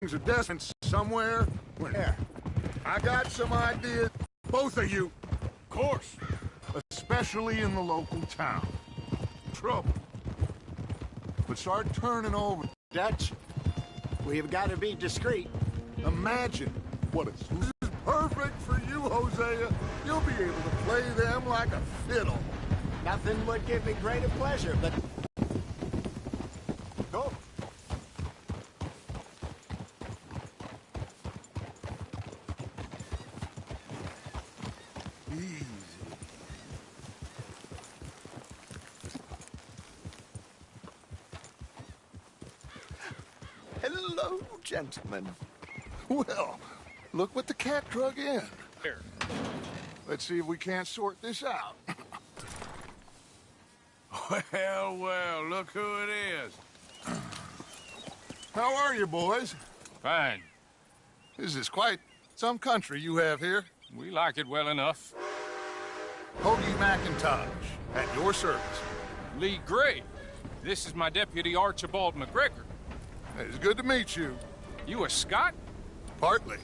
Things are destined somewhere. Where? I got some ideas. Both of you. Of course. Especially in the local town. Trouble. But start turning over. Dutch, we've got to be discreet. Imagine what it's... This is perfect for you, Hosea. You'll be able to play them like a fiddle. Nothing would give me greater pleasure, but... Go. Easy. Hello, gentlemen. Well, look what the cat drug in. Here. Let's see if we can't sort this out. Well, well, look who it is. How are you, boys? Fine. This is quite some country you have here. We like it well enough. Hoagie McIntosh, at your service. Lee Gray. This is my deputy, Archibald McGregor. It's good to meet you. You a Scot? Partly.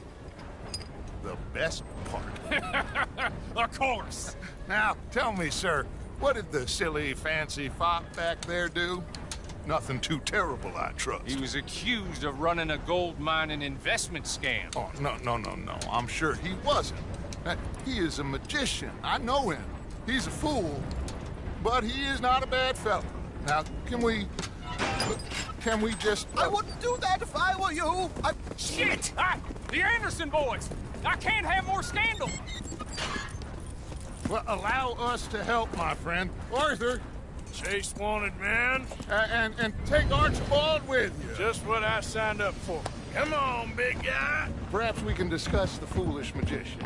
The best part. Of course. Now, tell me, sir, what did the silly, fancy fop back there do? Nothing too terrible, I trust. He was accused of running a gold mining investment scam. Oh, no. I'm sure he wasn't. He is a magician. I know him. He's a fool, but he is not a bad fellow. Now, can we just... I wouldn't do that if I were you. Shit! The Anderson boys! I can't have more scandal! Well, allow us to help, my friend. Arthur, Chase wanted man. and take Archibald with you. Just what I signed up for. Come on, big guy. Perhaps we can discuss the foolish magician.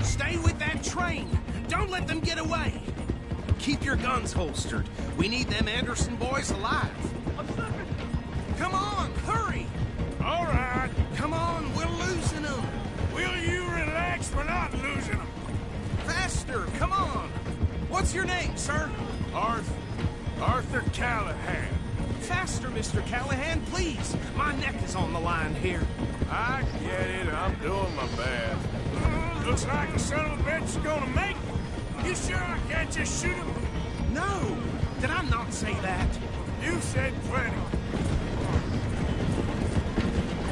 Stay with that train. Don't let them get away. Keep your guns holstered. We need them Anderson boys alive. Come on, hurry. All right. Come on, we're losing them. Will you relax? We're not losing them. Faster, come on. What's your name, sir? Arthur Callahan. Faster, Mr. Callahan, please. My neck is on the line here. I get it. I'm doing my best. Looks like the son of a bitch is gonna make it. You sure I can't just shoot him? No, did I not say that? You said plenty.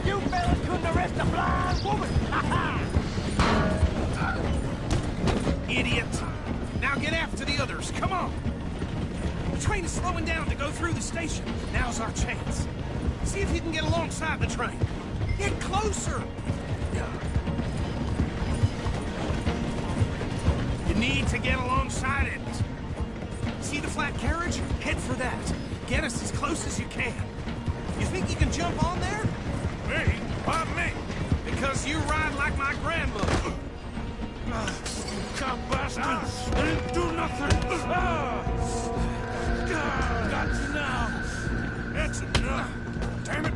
You fellas couldn't arrest a blind woman! Idiot. Now get after the others, come on. The train is slowing down to go through the station. Now's our chance. See if you can get alongside the train. Get closer. You need to get alongside it. See the flat carriage? Head for that. Get us as close as you can. You think you can jump on there? Me? Why me? Because you ride like my grandmother. Come bastard! I didn't do nothing! That's enough! That's enough! Damn it!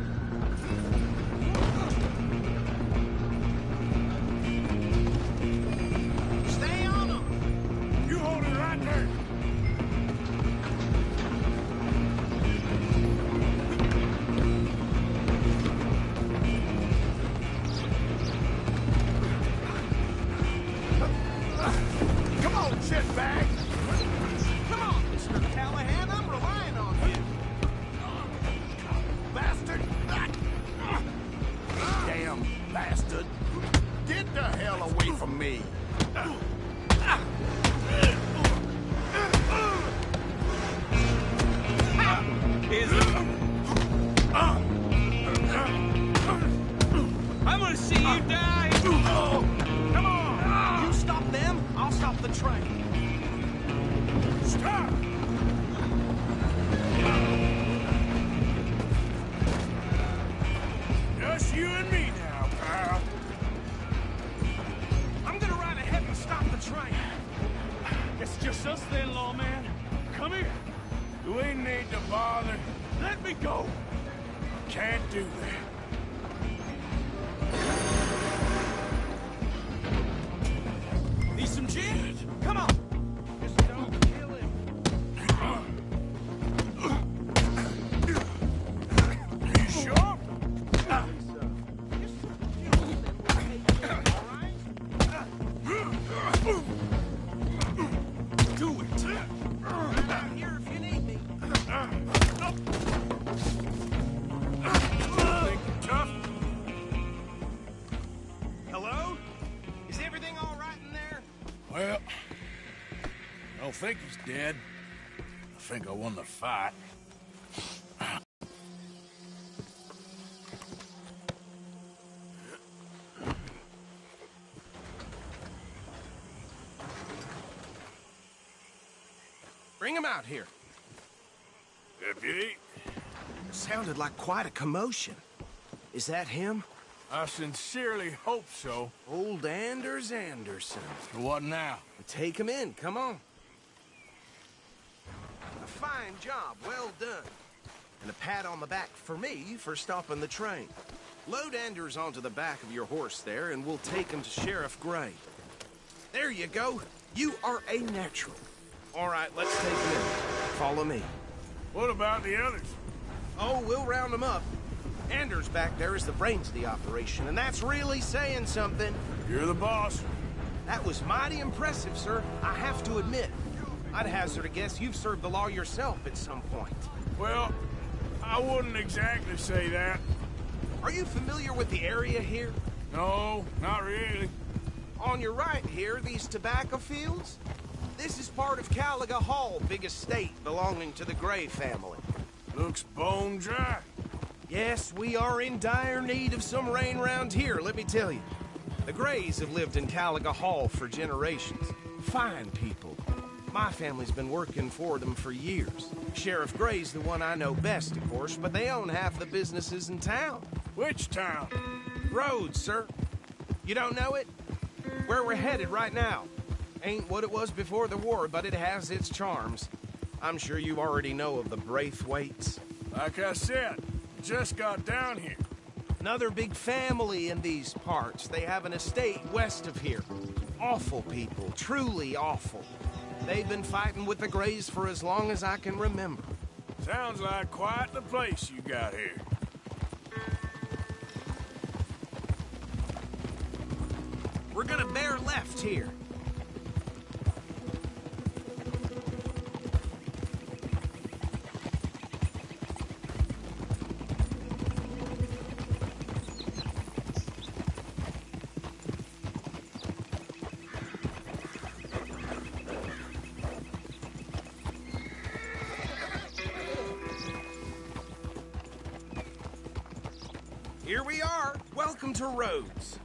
Stay on them! You hold it right there! Come on, shitbag. Come on, Mr. Callahan, I'm relying on you. Bastard. Damn bastard. Get the hell away from me. I'm gonna see you die! Come on! You stop them, I'll stop the train. Stop! Just you and me now, pal. I'm gonna ride ahead and stop the train. It's just us then, lawman. Come here. Do we need to bother? Let me go. Can't do that. Need some gin? Come on! Just don't kill him. You sure? don't think he's dead. I think I won the fight. Bring him out here. Deputy, Sounded like quite a commotion. Is that him? I sincerely hope so. Old Anders Anderson. What now? Take him in, come on. A fine job, well done. And a pat on the back for me for stopping the train. Load Anders onto the back of your horse there, and we'll take him to Sheriff Gray. There you go. You are a natural. All right, let's take him in. Follow me. What about the others? Oh, we'll round them up. Anders back there is the brains of the operation, and that's really saying something. You're the boss. That was mighty impressive, sir. I have to admit. I'd hazard a guess you've served the law yourself at some point. Well, I wouldn't exactly say that. Are you familiar with the area here? No, not really. On your right here, these tobacco fields? This is part of Caliga Hall, big estate belonging to the Gray family. Looks bone dry. Yes, we are in dire need of some rain round here, let me tell you. The Grays have lived in Caliga Hall for generations. Fine people. My family's been working for them for years. Sheriff Gray's the one I know best, of course, but they own half the businesses in town. Which town? Rhodes, sir. You don't know it? Where we're headed right now. Ain't what it was before the war, but it has its charms. I'm sure you already know of the Braithwaites. Like I said, just got down here. Another big family in these parts. They have an estate west of here. Awful people, truly awful. They've been fighting with the Grays for as long as I can remember. Sounds like quite the place you got here. We're gonna bear left here. Here we are. Welcome to Rhodes.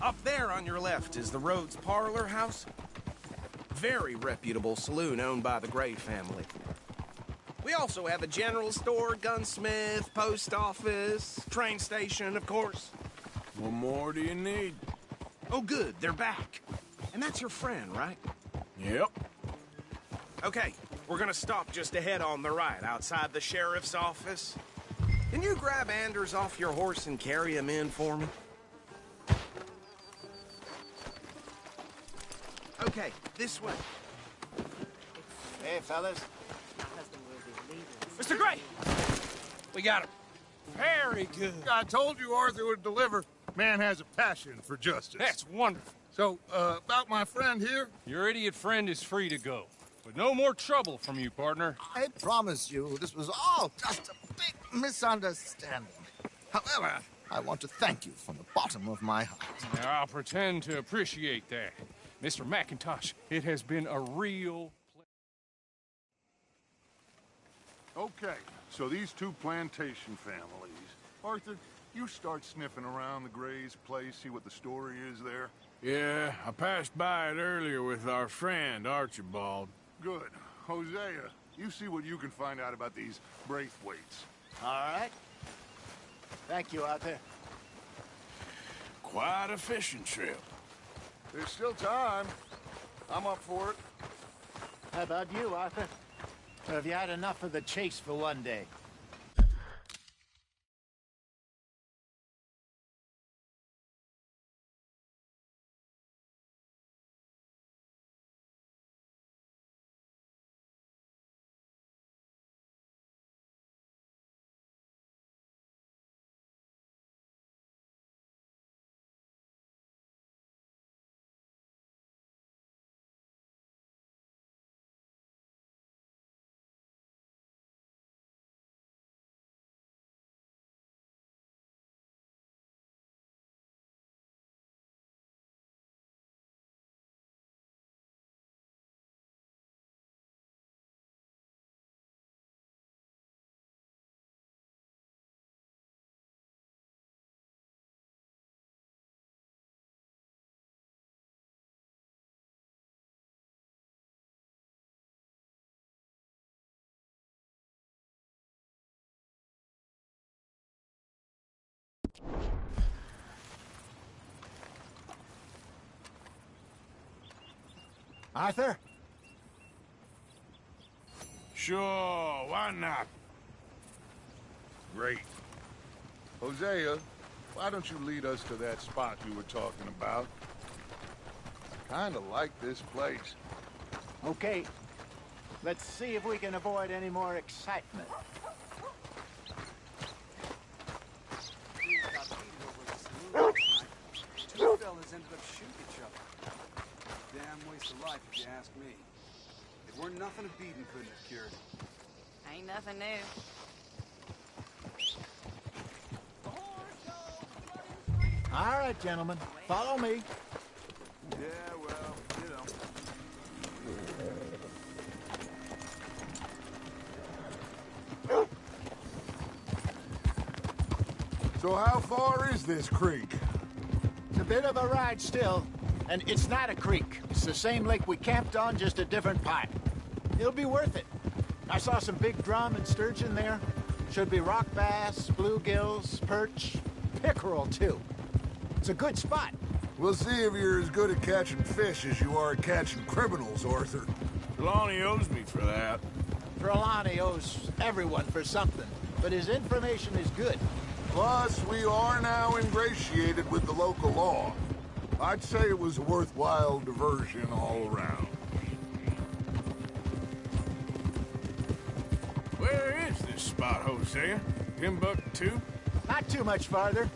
Up there on your left is the Rhodes Parlor House. Very reputable saloon owned by the Gray family. We also have a general store, gunsmith, post office, train station, of course. What more do you need? Oh, good, they're back. And that's your friend, right? Yep. Okay, we're gonna stop just ahead on the right, outside the sheriff's office. Can you grab Anders off your horse and carry him in for me? Okay, this way. Hey, fellas. Mr. Gray! We got him. Very good. I told you Arthur would deliver. Man has a passion for justice. That's wonderful. So, about my friend here? Your idiot friend is free to go. But no more trouble from you, partner. I promise you, this was all just a big misunderstanding. However, I want to thank you from the bottom of my heart. Now, I'll pretend to appreciate that. Mr. McIntosh, it has been a real Okay, so these two plantation families. Arthur, you start sniffing around the Gray's place, see what the story is there. Yeah, I passed by it earlier with our friend, Archibald. Good. Hosea, you see what you can find out about these Braithwaites. All right. Thank you, Arthur. Quite a fishing trip. There's still time. I'm up for it. How about you, Arthur? Or have you had enough of the chase for one day? Arthur? Sure, why not? Great. Hosea, why don't you lead us to that spot you were talking about? I kinda like this place. Okay. Let's see if we can avoid any more excitement. Two fellas ended up shooting each other. Damn waste of life, if you ask me. It weren't nothing a beating couldn't have cured. Ain't nothing new. All right, gentlemen. Follow me. Yeah, well, you know. So how far is this creek? It's a bit of a ride still, and it's not a creek. It's the same lake we camped on, just a different part. It'll be worth it. I saw some big drum and sturgeon there. Should be rock bass, bluegills, perch, pickerel, too. It's a good spot. We'll see if you're as good at catching fish as you are at catching criminals, Arthur. Trelawney owes me for that. Trelawney owes everyone for something, but his information is good. Plus, we are now ingratiated with the local law. I'd say it was a worthwhile diversion all around. Where is this spot, Hosea? Timbuktu? Not too much farther.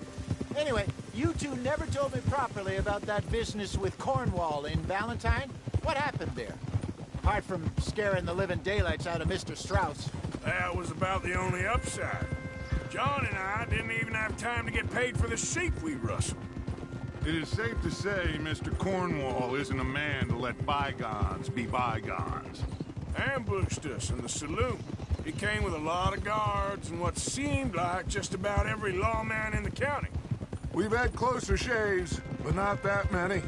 Anyway, you two never told me properly about that business with Cornwall in Valentine. What happened there? Apart from scaring the living daylights out of Mr. Strauss. That was about the only upside. John and I didn't even have time to get paid for the sheep we rustled. It is safe to say Mr. Cornwall isn't a man to let bygones be bygones. Ambushed us in the saloon. He came with a lot of guards and what seemed like just about every lawman in the county. We've had closer shaves, but not that many.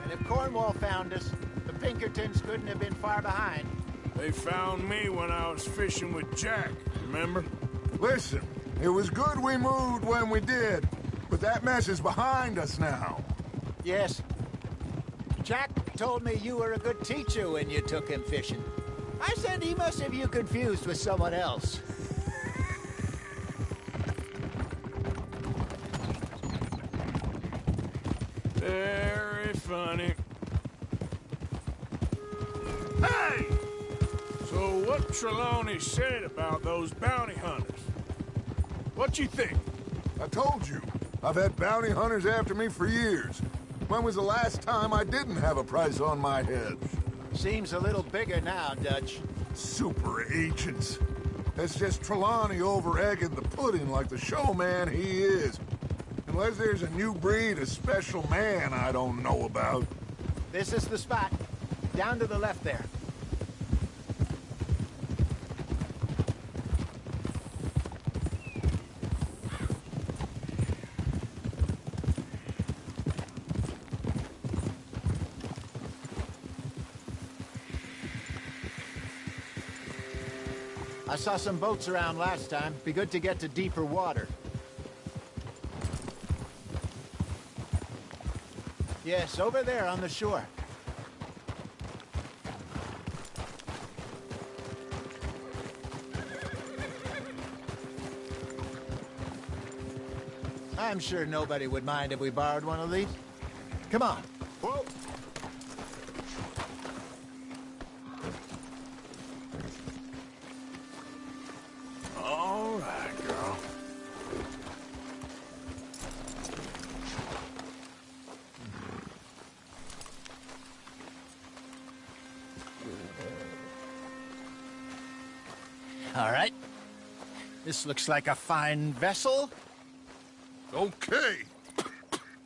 And if Cornwall found us, the Pinkertons couldn't have been far behind. They found me when I was fishing with Jack, remember? Listen, it was good we moved when we did, but that mess is behind us now. Yes. Jack told me you were a good teacher when you took him fishing. I said he must have you confused with someone else. Very funny. Hey! So what Trelawney said about those bounty hunters? What you think? I told you, I've had bounty hunters after me for years. When was the last time I didn't have a price on my head? Seems a little bigger now, Dutch. Super agents. That's just Trelawney over-egging the pudding like the showman he is. Unless there's a new breed of special man I don't know about. This is the spot. Down to the left there. I saw some boats around last time. Be good to get to deeper water. Yes, over there on the shore. I'm sure nobody would mind if we borrowed one of these. Come on. Whoa! All right, girl. All right. This looks like a fine vessel. Okay.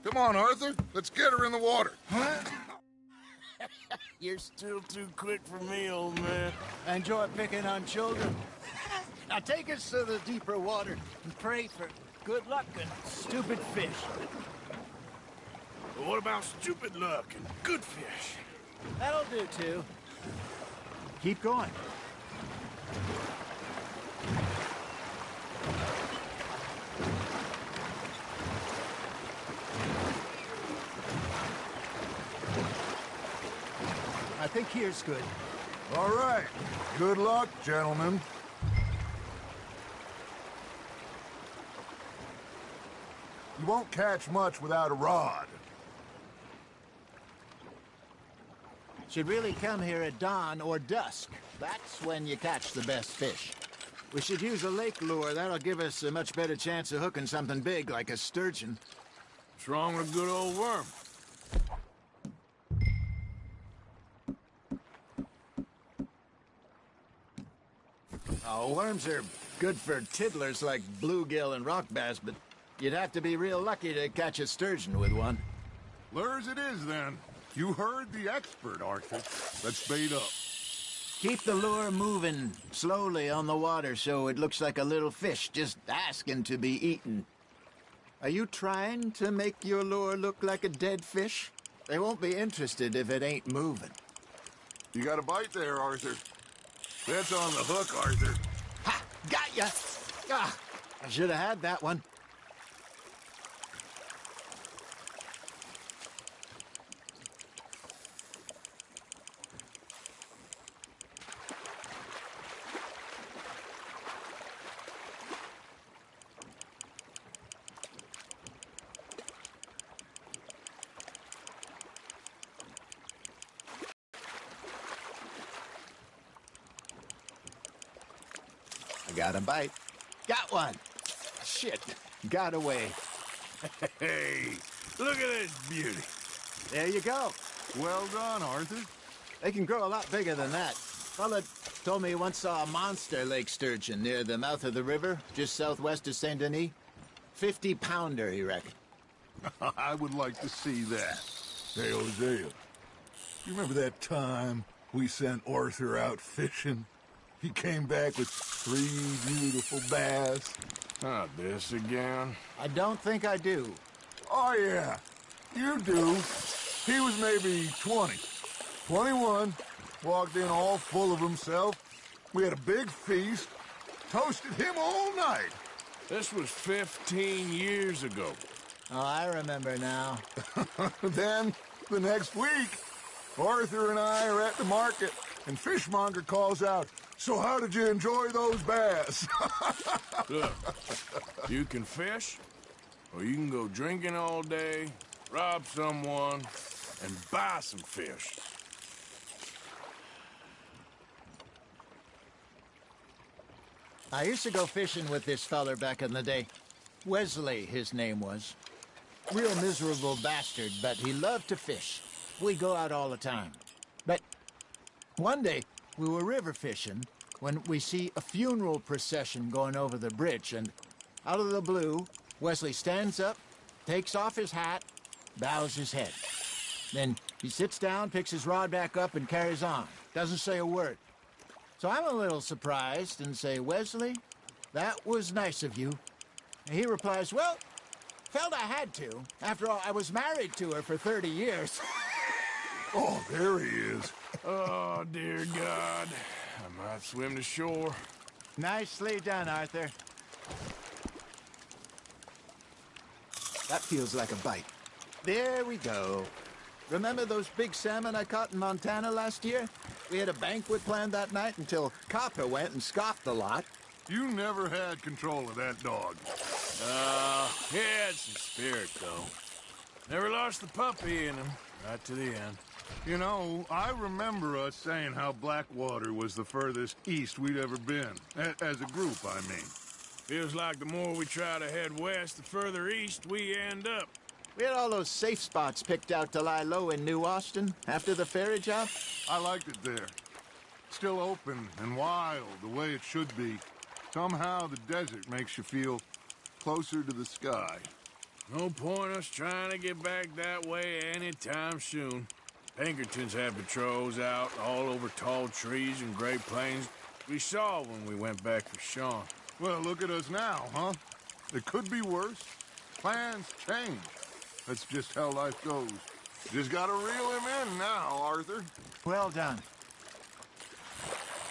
Come on, Arthur. Let's get her in the water. You're still too quick for me, old man. Enjoy picking on children. Now take us to the deeper water and pray for good luck and stupid fish. But what about stupid luck and good fish? That'll do, too. Keep going. Now think here's good. All right. Good luck, gentlemen. You won't catch much without a rod. Should really come here at dawn or dusk. That's when you catch the best fish. We should use a lake lure. That'll give us a much better chance of hooking something big like a sturgeon. What's wrong with a good old worm? Oh, worms are good for tiddlers like bluegill and rock bass, but you'd have to be real lucky to catch a sturgeon with one. Lures it is, then. You heard the expert, Arthur. Let's bait up. Keep the lure moving slowly on the water so it looks like a little fish just asking to be eaten. Are you trying to make your lure look like a dead fish? They won't be interested if it ain't moving. You got a bite there, Arthur. That's on the hook, Arthur. Ha! Got ya! Ah, I should have had that one. Got a bite. Got one. Shit. Got away. Hey, look at this beauty. There you go. Well done, Arthur. They can grow a lot bigger than that. Fella told me he once saw a monster lake sturgeon near the mouth of the river, just southwest of Saint Denis. 50-pounder, he reckoned. I would like to see that. Hey, Hosea, you remember that time we sent Arthur out fishing? He came back with 3 beautiful bass. Not this again. I don't think I do. Oh, yeah. You do. He was maybe 20. 21. Walked in all full of himself. We had a big feast. Toasted him all night. This was 15 years ago. Oh, I remember now. Then, the next week, Arthur and I are at the market, and Fishmonger calls out, "So how did you enjoy those bass?" Look, you can fish, or you can go drinking all day, rob someone, and buy some fish. I used to go fishing with this feller back in the day. Wesley, his name was. Real miserable bastard, but he loved to fish. We go out all the time. But one day, we were river fishing when we see a funeral procession going over the bridge, and out of the blue, Wesley stands up, takes off his hat, bows his head. Then he sits down, picks his rod back up, and carries on. Doesn't say a word. So I'm a little surprised and say, "Wesley, that was nice of you." And he replies, "Well, felt I had to. After all, I was married to her for 30 years. Oh, there he is. Oh, dear God. I might swim to shore. Nicely done, Arthur. That feels like a bite. There we go. Remember those big salmon I caught in Montana last year? We had a banquet planned that night until Copper went and scoffed a lot. You never had control of that dog. He had some spirit, though. Never lost the puppy in him, right to the end. You know, I remember us saying how Blackwater was the furthest east we'd ever been. As a group, I mean. Feels like the more we try to head west, the further east we end up. We had all those safe spots picked out to lie low in New Austin after the ferry job. I liked it there. Still open and wild, the way it should be. Somehow the desert makes you feel closer to the sky. No point us trying to get back that way anytime soon. Pinkertons had patrols out all over tall trees and Great Plains. We saw when we went back for Sean. Well, look at us now, huh? It could be worse. Plans change. That's just how life goes. Just gotta reel him in now, Arthur. Well done.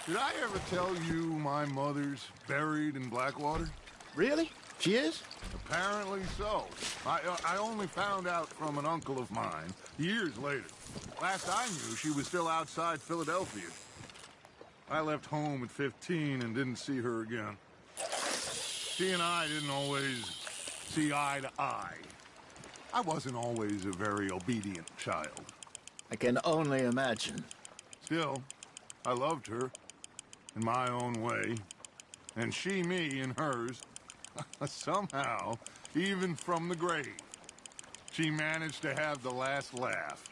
Did I ever tell you my mother's buried in Blackwater? Really? She is? Apparently so. I only found out from an uncle of mine years later. Last I knew, she was still outside Philadelphia. I left home at 15 and didn't see her again. She and I didn't always see eye to eye. I wasn't always a very obedient child. I can only imagine. Still, I loved her in my own way, and she me in hers. Somehow, even from the grave, she managed to have the last laugh.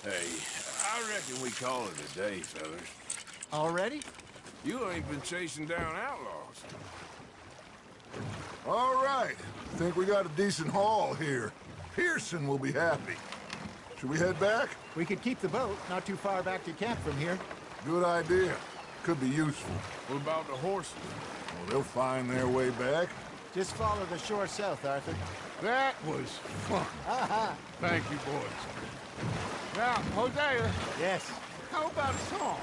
Hey, I reckon we call it a day, fellas. Already? You ain't been chasing down outlaws. All right. Think we got a decent haul here. Pearson will be happy. Should we head back? We could keep the boat not too far back to camp from here. Good idea. Could be useful. What about the horses? Well, they'll find their way back. Just follow the shore south, Arthur. That was fun. Thank you, boys. Now, Hosea, Yes. how about a song?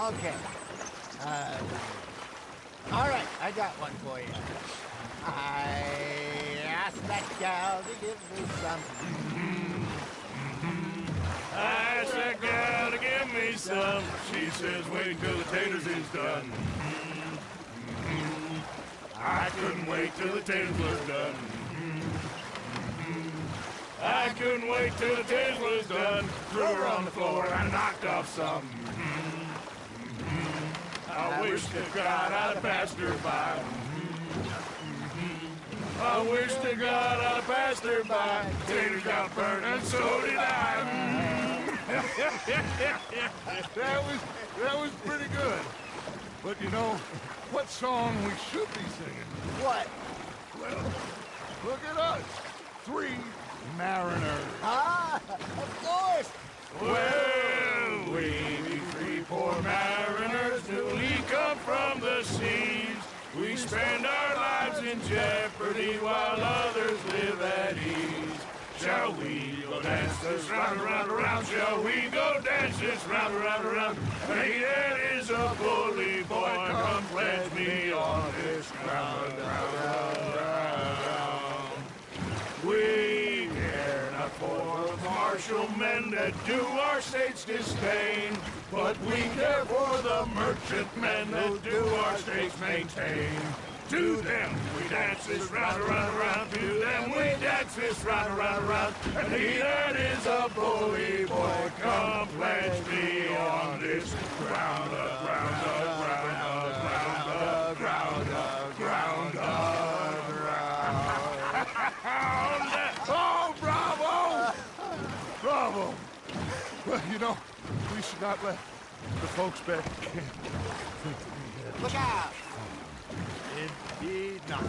Okay. All right, I got one for you. I asked that gal to give me some. I asked that gal to give me some. She says wait till the taters is done. I couldn't wait till the taters was done. I couldn't wait till the taters was done. Threw her on the floor and knocked off some. I wish to God I'd passed her by. I wish to God I passed her by. Taters got burned and so did I. That was pretty good. But you know, what song we should be singing? What? Well, look at us. 3 mariners. Ah, of course. Well, we be 3 poor mariners newly come from the seas. We spend our lives in jeopardy while others live at ease. Shall we go dance this round, around, around? Shall we go dance this round, around, around? Hey, that is a bully boy. Come pledge me on this ground, ground. We care not for the martial men that do our state's disdain, but we care for the merchantmen that do our state's maintain. To them we dance this round, around, around. To them we dance this round, around, around. And he that is a bully boy, come pledge me on this ground, ground, ground, ground, ground, ground, ground. Oh, bravo! Bravo! Well, you know, we should not let the folks back at camp think that we had... Look out. Indeed not.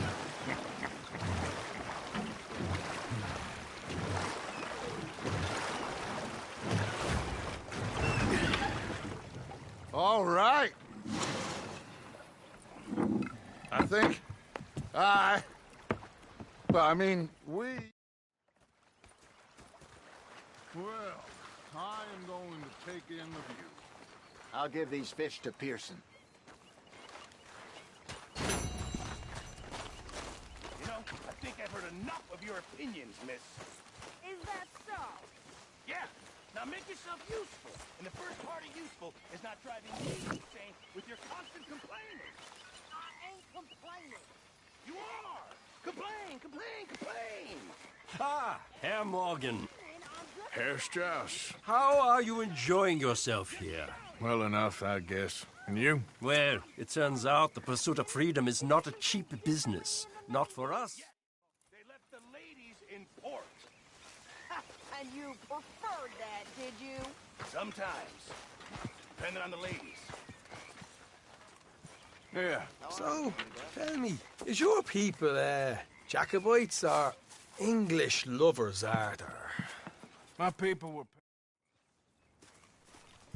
All right. I think we... Well, I am going to take in the view. I'll give these fish to Pearson. You know, I think I've heard enough of your opinions, miss. Is that so? Yeah. Now make yourself useful. And the first part of useful is not driving me insane with your constant complaining. I ain't complaining. You are! Complain, complain, complain! Ah, Herr Morgan. Herr Strauss. How are you enjoying yourself here? Well enough, I guess. And you? Well, it turns out the pursuit of freedom is not a cheap business. Not for us. They left the ladies in port. And you preferred that, did you? Sometimes. Depending on the ladies. Yeah. So, tell me, is your people, Jacobites or English lovers, Arthur? My people were...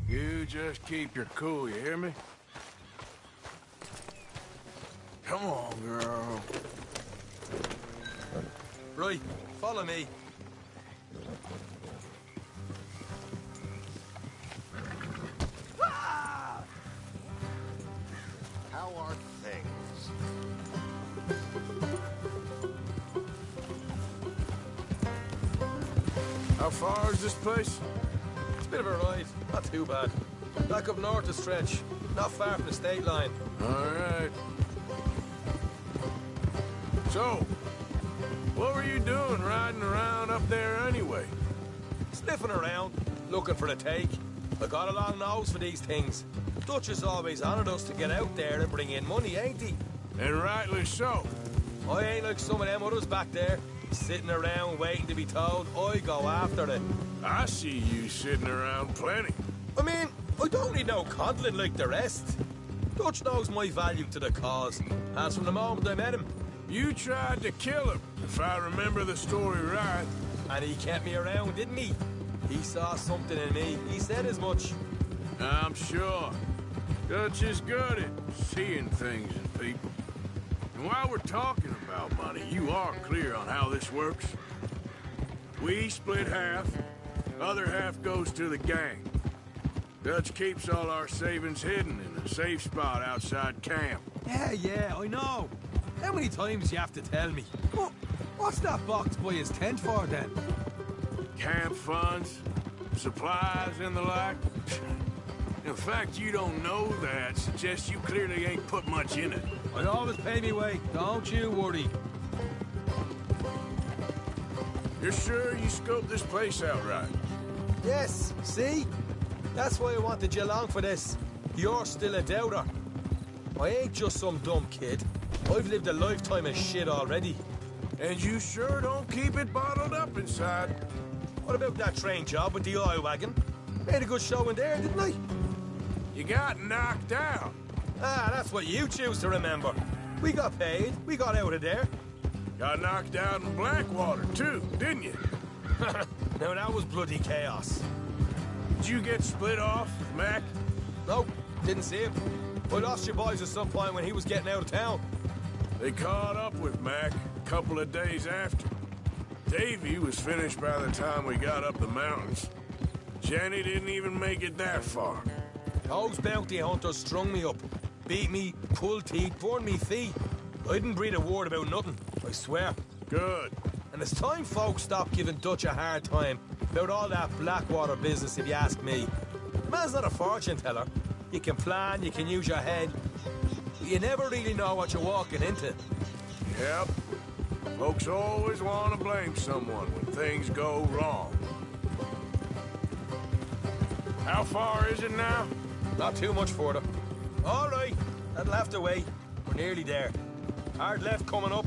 You just keep your cool, you hear me? Come on, girl. Right, follow me. How are things? How far is this place? It's a bit of a ride, not too bad. Back up north to stretch, not far from the state line. All right. So, what were you doing riding around up there anyway? Sniffing around, looking for the take. I got a long nose for these things. Dutch has always honoured us to get out there and bring in money, ain't he? And rightly so. I ain't like some of them others back there, sitting around waiting to be told. I go after it. I see you sitting around plenty. I mean, I don't need no coddling like the rest. Dutch knows my value to the cause, as from the moment I met him. You tried to kill him, if I remember the story right. And he kept me around, didn't he? He saw something in me. He said as much. I'm sure. Dutch is good at seeing things in people. And while we're talking about money, you are clear on how this works. We split half, other half goes to the gang. Dutch keeps all our savings hidden in a safe spot outside camp. Yeah, I know. How many times you have to tell me? What's that box by his tent for, then? Camp funds, supplies, and the like. In fact, you don't know that suggests you clearly ain't put much in it. I always pay me way, don't you worry. You're sure you scoped this place out right? Yes, see? That's why I wanted you along for this. You're still a doubter. I ain't just some dumb kid. I've lived a lifetime of shit already. And you sure don't keep it bottled up inside. What about that train job with the oil wagon? Made a good show in there, didn't I? You got knocked out. Ah, that's what you choose to remember. We got paid. We got out of there. Got knocked out in Blackwater, too, didn't you? Now, that was bloody chaos. Did you get split off with Mac? Nope, didn't see him. I lost your boys at some point when he was getting out of town. They caught up with Mac a couple of days after. Davy was finished by the time we got up the mountains. Jenny didn't even make it that far. Those bounty hunters strung me up, beat me, pulled teeth, burned me feet. I didn't breathe a word about nothing, I swear. Good. And it's time folks stopped giving Dutch a hard time about all that Blackwater business, if you ask me. Man's not a fortune teller. You can plan, you can use your head. But you never really know what you're walking into. Yep. Folks always want to blame someone when things go wrong. How far is it now? Not too much further. All right, that'll have to wait. We're nearly there. Hard left coming up.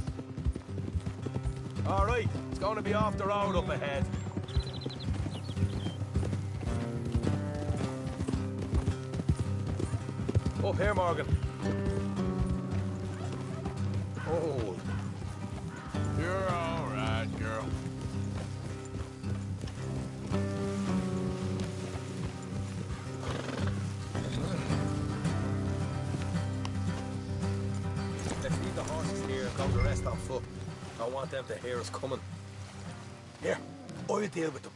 All right, it's going to be off the road up ahead. Up here, Morgan. Hold. You're all right, girl. Let's leave the horses here and go the rest on foot. I want them to hear us coming. Here, I'll deal with them.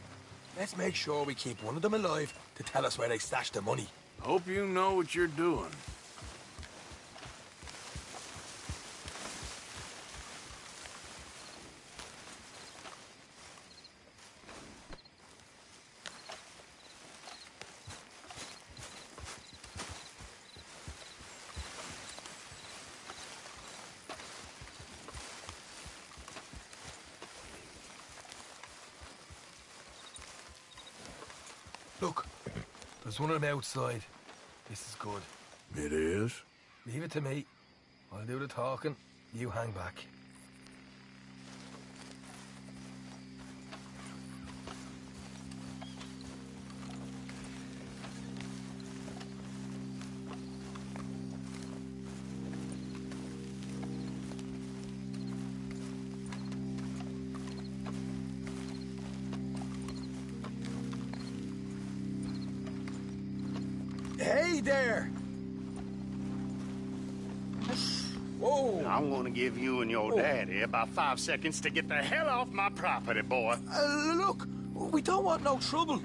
Let's make sure we keep one of them alive to tell us where they stashed the money. Hope you know what you're doing. Look, there's one of them outside. This is good. It is? Leave it to me. I'll do the talking. You hang back. Easy there. Whoa. I'm gonna give you and your daddy about 5 seconds to get the hell off my property, boy. Look, we don't want no trouble.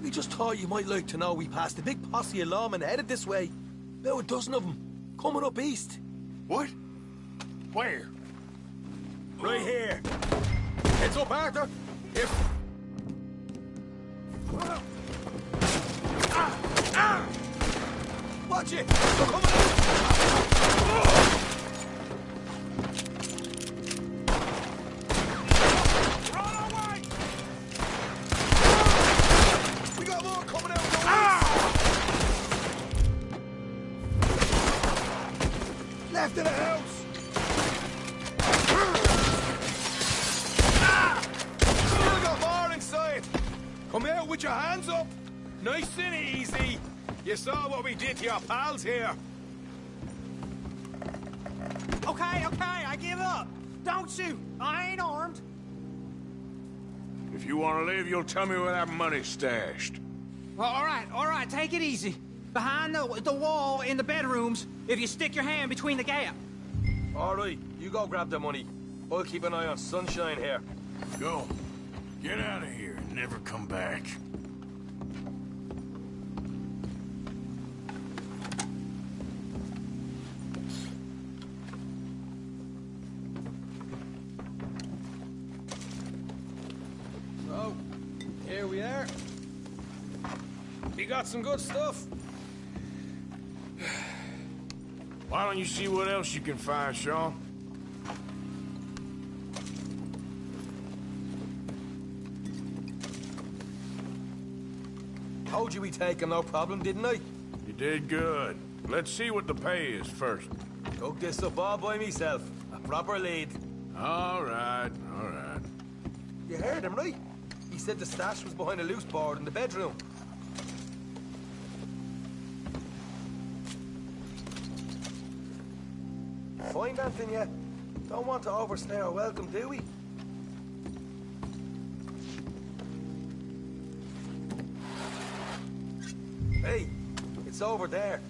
We just thought you might like to know we passed a big posse of lawmen headed this way. About a dozen of them, coming up east. What? Where? Right here. Heads up, Arthur. If... Watch it! They're coming out! We got more coming out! Left of the house! Still got more inside! Come out with your hands up! Nice and easy! You saw what we did to your pals here. Okay, I give up. Don't shoot. I ain't armed. If you want to live, you'll tell me where that money's stashed. Well, all right, take it easy. Behind the wall in the bedrooms, if you stick your hand between the gap. All right, you go grab the money. I'll keep an eye on Sunshine here. Go. Get out of here and never come back. So, here we are. We got some good stuff. Why don't you see what else you can find, Sean? Told you we'd take him, no problem, didn't I? You did good. Let's see what the pay is first. Took this up all by myself. A proper lead. All right. You heard him, right? He said the stash was behind a loose board in the bedroom. Find anything yet? Don't want to overstay our welcome, do we? Hey, it's over there.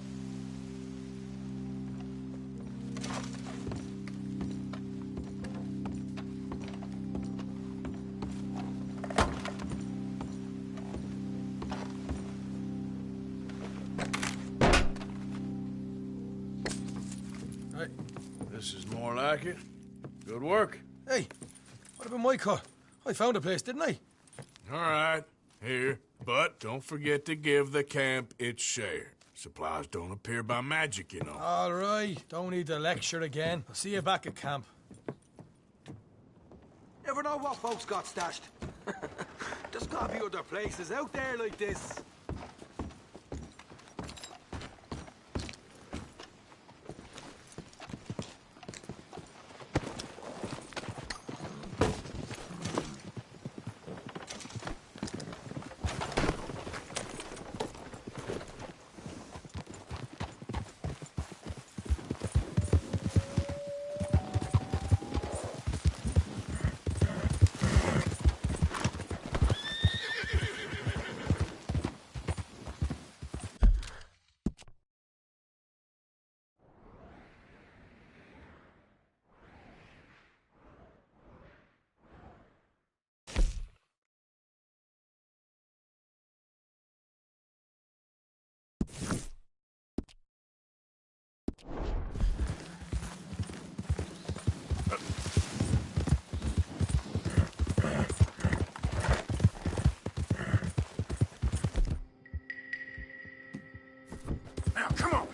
This is more like it. Good work. Hey, what about my car? I found a place, didn't I? All right, here. But don't forget to give the camp its share. Supplies don't appear by magic, you know. All right, don't need the lecture again. I'll see you back at camp. Never know what folks got stashed. There's gotta be other places out there like this. Now, come on.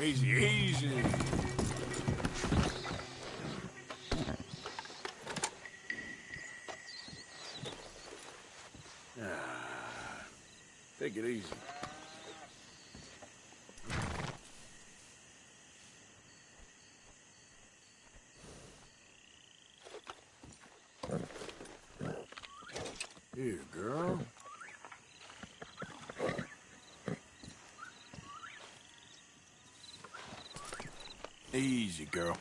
Easy, easy. Take it easy. Here. Easy, girl.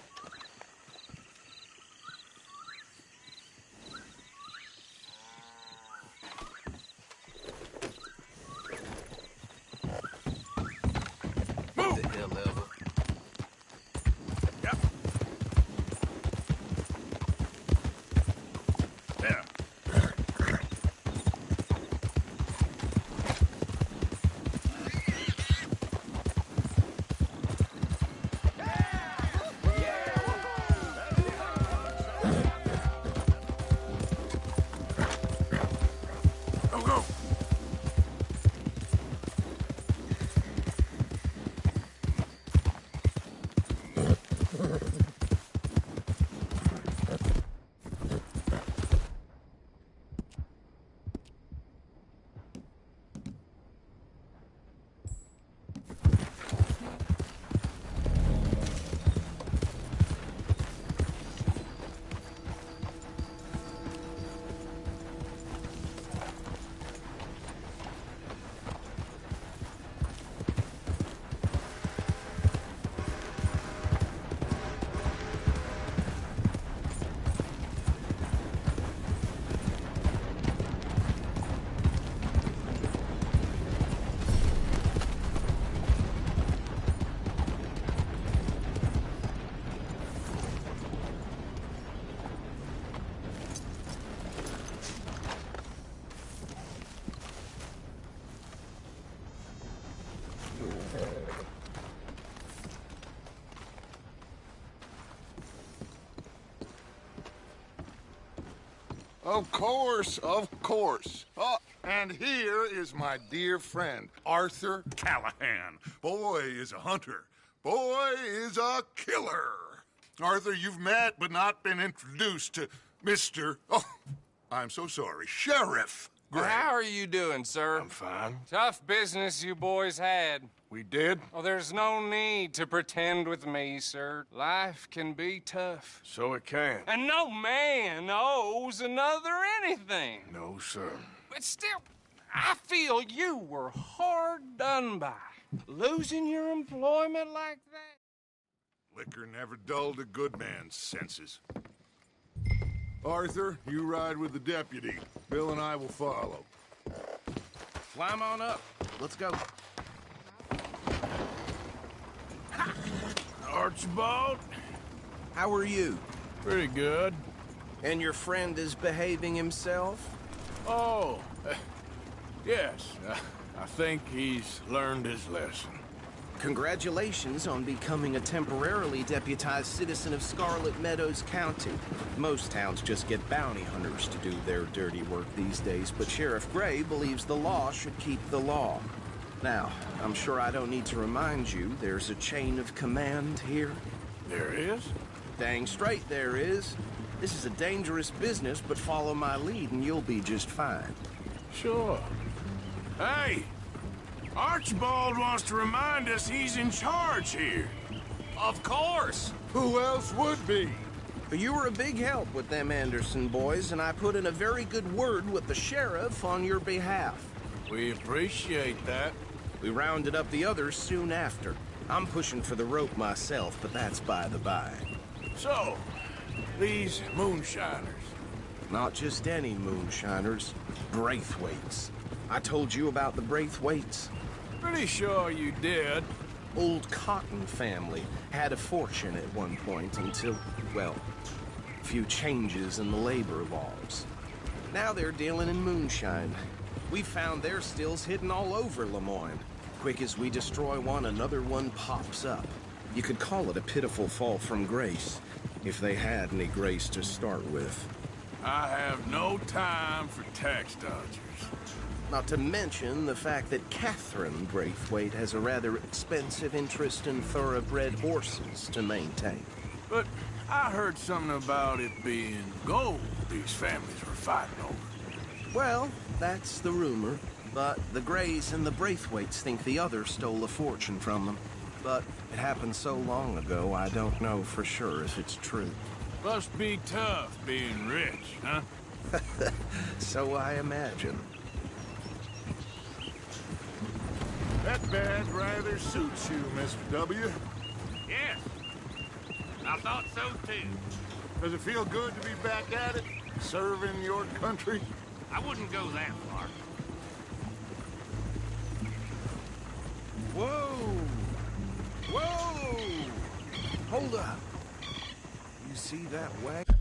Of course, of course. Oh, and here is my dear friend, Arthur Callahan. Boy is a hunter. Boy is a killer. Arthur, you've met but not been introduced to Mr. Oh, I'm so sorry, Sheriff Gray. How are you doing, sir? I'm fine. Tough business you boys had. We did? Oh, there's no need to pretend with me, sir. Life can be tough. So it can. And no man owes another anything. No, sir. But still, I feel you were hard done by. Losing your employment like that. Liquor never dulled a good man's senses. Arthur, you ride with the deputy. Bill and I will follow. Climb on up. Let's go. Archibald? How are you? Pretty good. And your friend is behaving himself? Oh, yes. I think he's learned his lesson. Congratulations on becoming a temporarily deputized citizen of Scarlet Meadows County. Most towns just get bounty hunters to do their dirty work these days, but Sheriff Gray believes the law should keep the law. Now, I'm sure I don't need to remind you, there's a chain of command here. There is? Dang straight there is. This is a dangerous business, but follow my lead and you'll be just fine. Sure. Hey! Archibald wants to remind us he's in charge here. Of course! Who else would be? You were a big help with them Anderson boys, and I put in a very good word with the sheriff on your behalf. We appreciate that. We rounded up the others soon after. I'm pushing for the rope myself, but that's by the by. So, these moonshiners. Not just any moonshiners, Braithwaites. I told you about the Braithwaites. Pretty sure you did. Old Cotton family had a fortune at one point until, well, a few changes in the labor laws. Now they're dealing in moonshine. We found their stills hidden all over Lemoyne. Quick as we destroy one, another one pops up. You could call it a pitiful fall from grace, if they had any grace to start with. I have no time for tax dodgers. Not to mention the fact that Catherine Braithwaite has a rather expensive interest in thoroughbred horses to maintain. But I heard something about it being gold these families were fighting over. Well, that's the rumor. But the Grays and the Braithwaites think the other stole a fortune from them. But it happened so long ago, I don't know for sure if it's true. Must be tough being rich, huh? So I imagine. That badge rather suits you, Mr. W. Yes. I thought so too. Does it feel good to be back at it? Serving your country? I wouldn't go that far. Whoa! Whoa! Hold up. You see that wagon?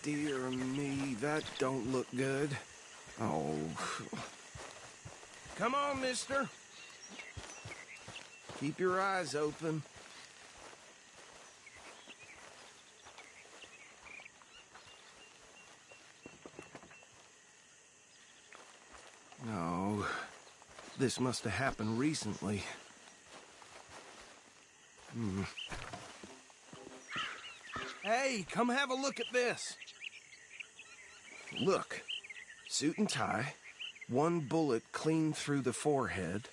Dear me, that don't look good. Oh. Come on, mister. Keep your eyes open. This must have happened recently. Hey, come have a look at this. Look. Suit and tie. One bullet clean through the forehead.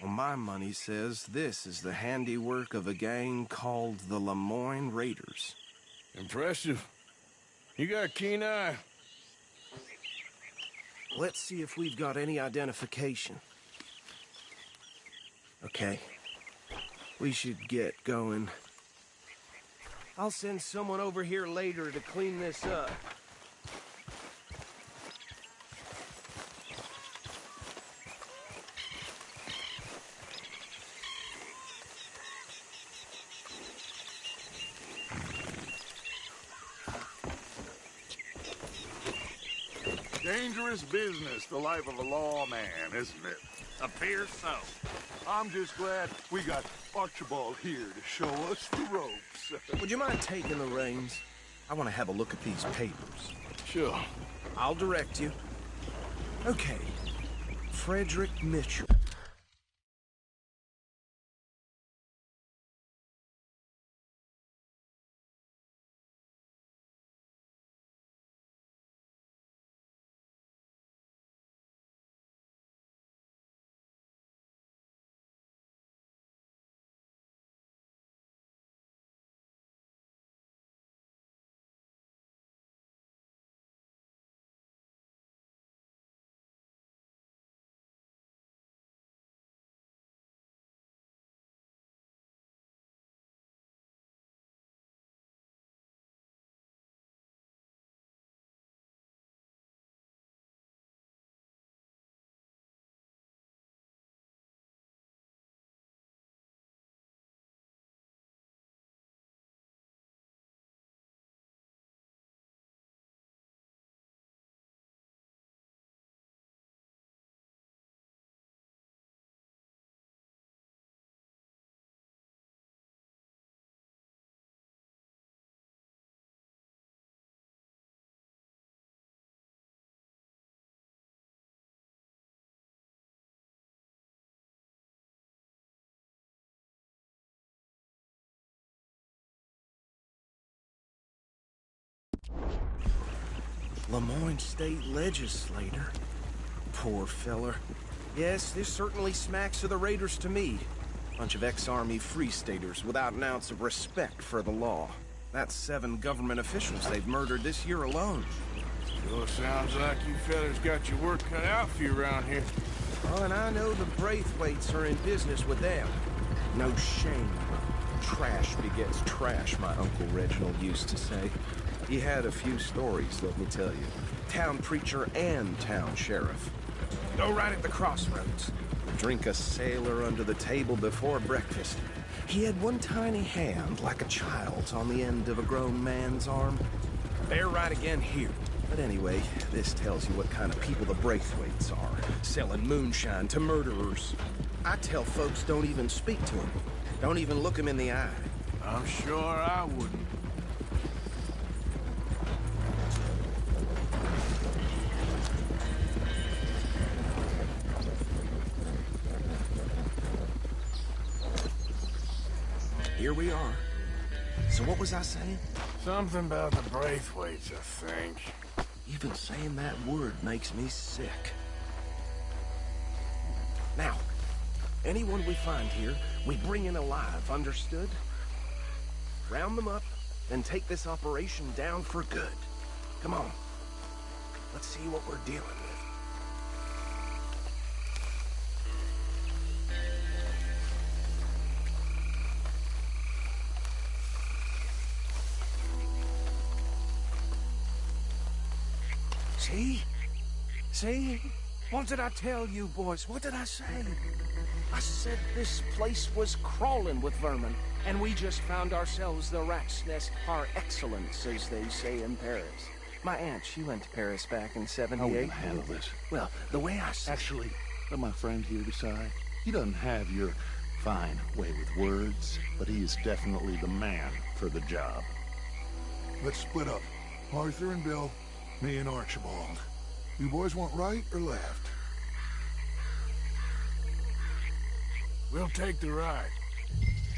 Well, my money says this is the handiwork of a gang called the Lemoyne Raiders. Impressive. You got a keen eye. Let's see if we've got any identification. Okay. We should get going. I'll send someone over here later to clean this up. Dangerous business, the life of a lawman, isn't it? Appears so. I'm just glad we got Archibald here to show us the ropes. Would you mind taking the reins? I want to have a look at these papers. Sure. I'll direct you. Okay. Frederick Mitchell. Lemoyne State Legislator. Poor feller. Yes, this certainly smacks of the Raiders to me. Bunch of ex-Army Free Staters without an ounce of respect for the law. That's 7 government officials they've murdered this year alone. Sure sounds like you fellas got your work cut out for you around here. Oh, and I know the Braithwaites are in business with them. No shame. Trash begets trash, my Uncle Reginald used to say. He had a few stories, let me tell you. Town preacher and town sheriff. Go right at the crossroads. Drink a sailor under the table before breakfast. He had one tiny hand, like a child's, on the end of a grown man's arm. Bear right again here. But anyway, this tells you what kind of people the Braithwaites are. Selling moonshine to murderers. I tell folks don't even speak to them. Don't even look them in the eye. I'm sure I wouldn't. Here we are. So what was I saying? Something about the Braithwaites, I think. Even saying that word makes me sick. Now, anyone we find here, we bring in alive, understood? Round them up, and take this operation down for good. Come on. Let's see what we're dealing with. See? See? What did I tell you, boys? What did I say? I said this place was crawling with vermin, and we just found ourselves the rat's nest par excellence, as they say in Paris. My aunt, she went to Paris back in '78. How are we gonna handle this? Well, the way I said... Actually, let my friend here decide. He doesn't have your fine way with words, but he is definitely the man for the job. Let's split up. Arthur and Bill, me and Archibald. You boys want right or left? We'll take the ride.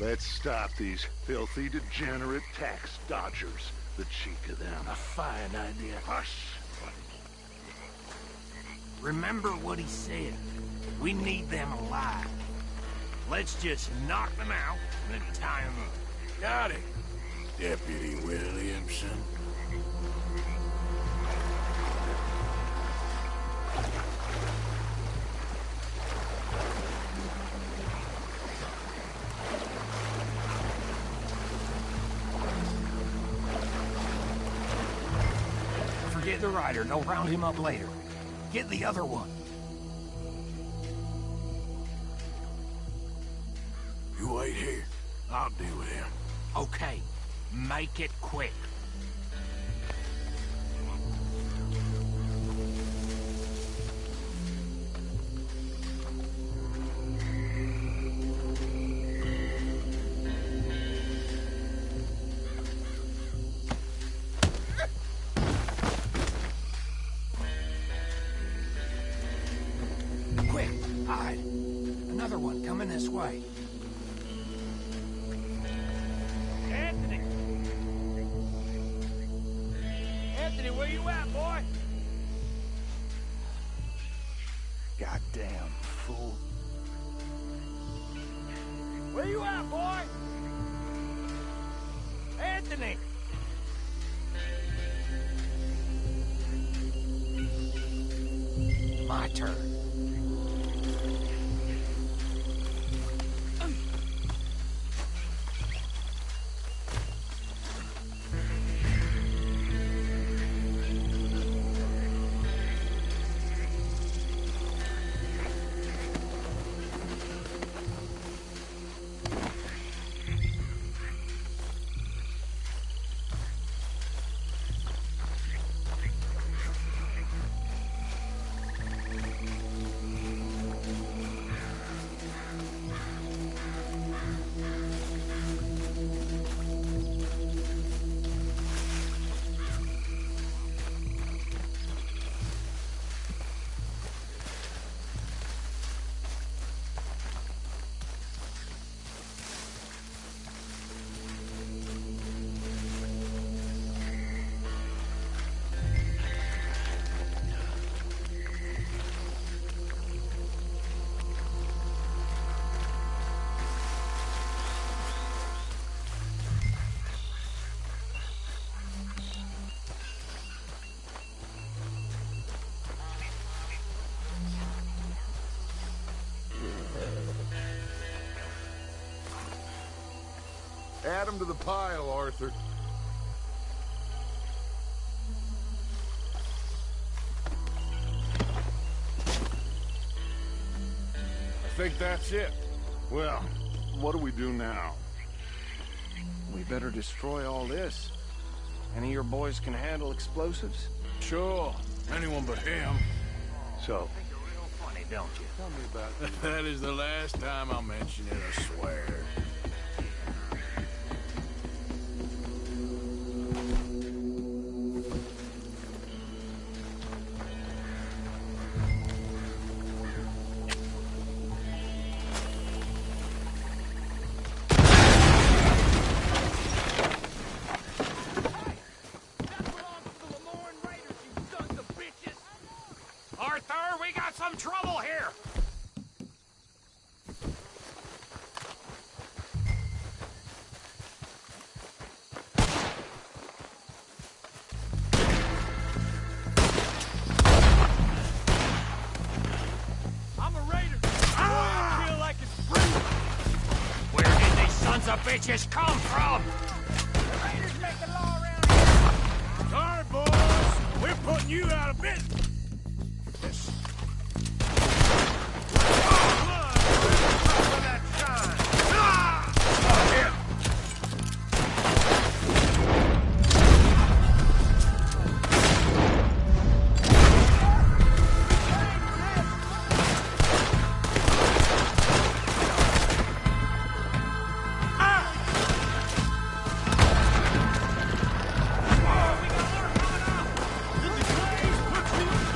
Let's stop these filthy, degenerate tax dodgers. The cheek of them. A fine idea. Hush! Remember what he said. We need them alive. Let's just knock them out and then tie them up. Got it, Deputy Williamson. Forget the rider. They'll round him up later. Get the other one. You wait here. I'll deal with him. Okay. Make it quick. Quick, hide. Another one coming this way. Anthony! Anthony, where you at, boy? Goddamn fool. Where you at, boy? Anthony! My turn. Add him to the pile, Arthur. I think that's it. Well, what do we do now? We better destroy all this. Any of your boys can handle explosives? Sure. Anyone but him. So, Funny, don't you? tell me about That is the last time I'll mention it, I swear. Arthur, we got some trouble here! I'm a raider. I feel like it's free. Where did these sons of bitches come from? The raiders make the law around here. Sorry, boys. We're putting you out of business. Did the Clays put you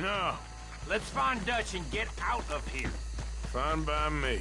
No. Let's find Dutch and get out of here. Fine by me.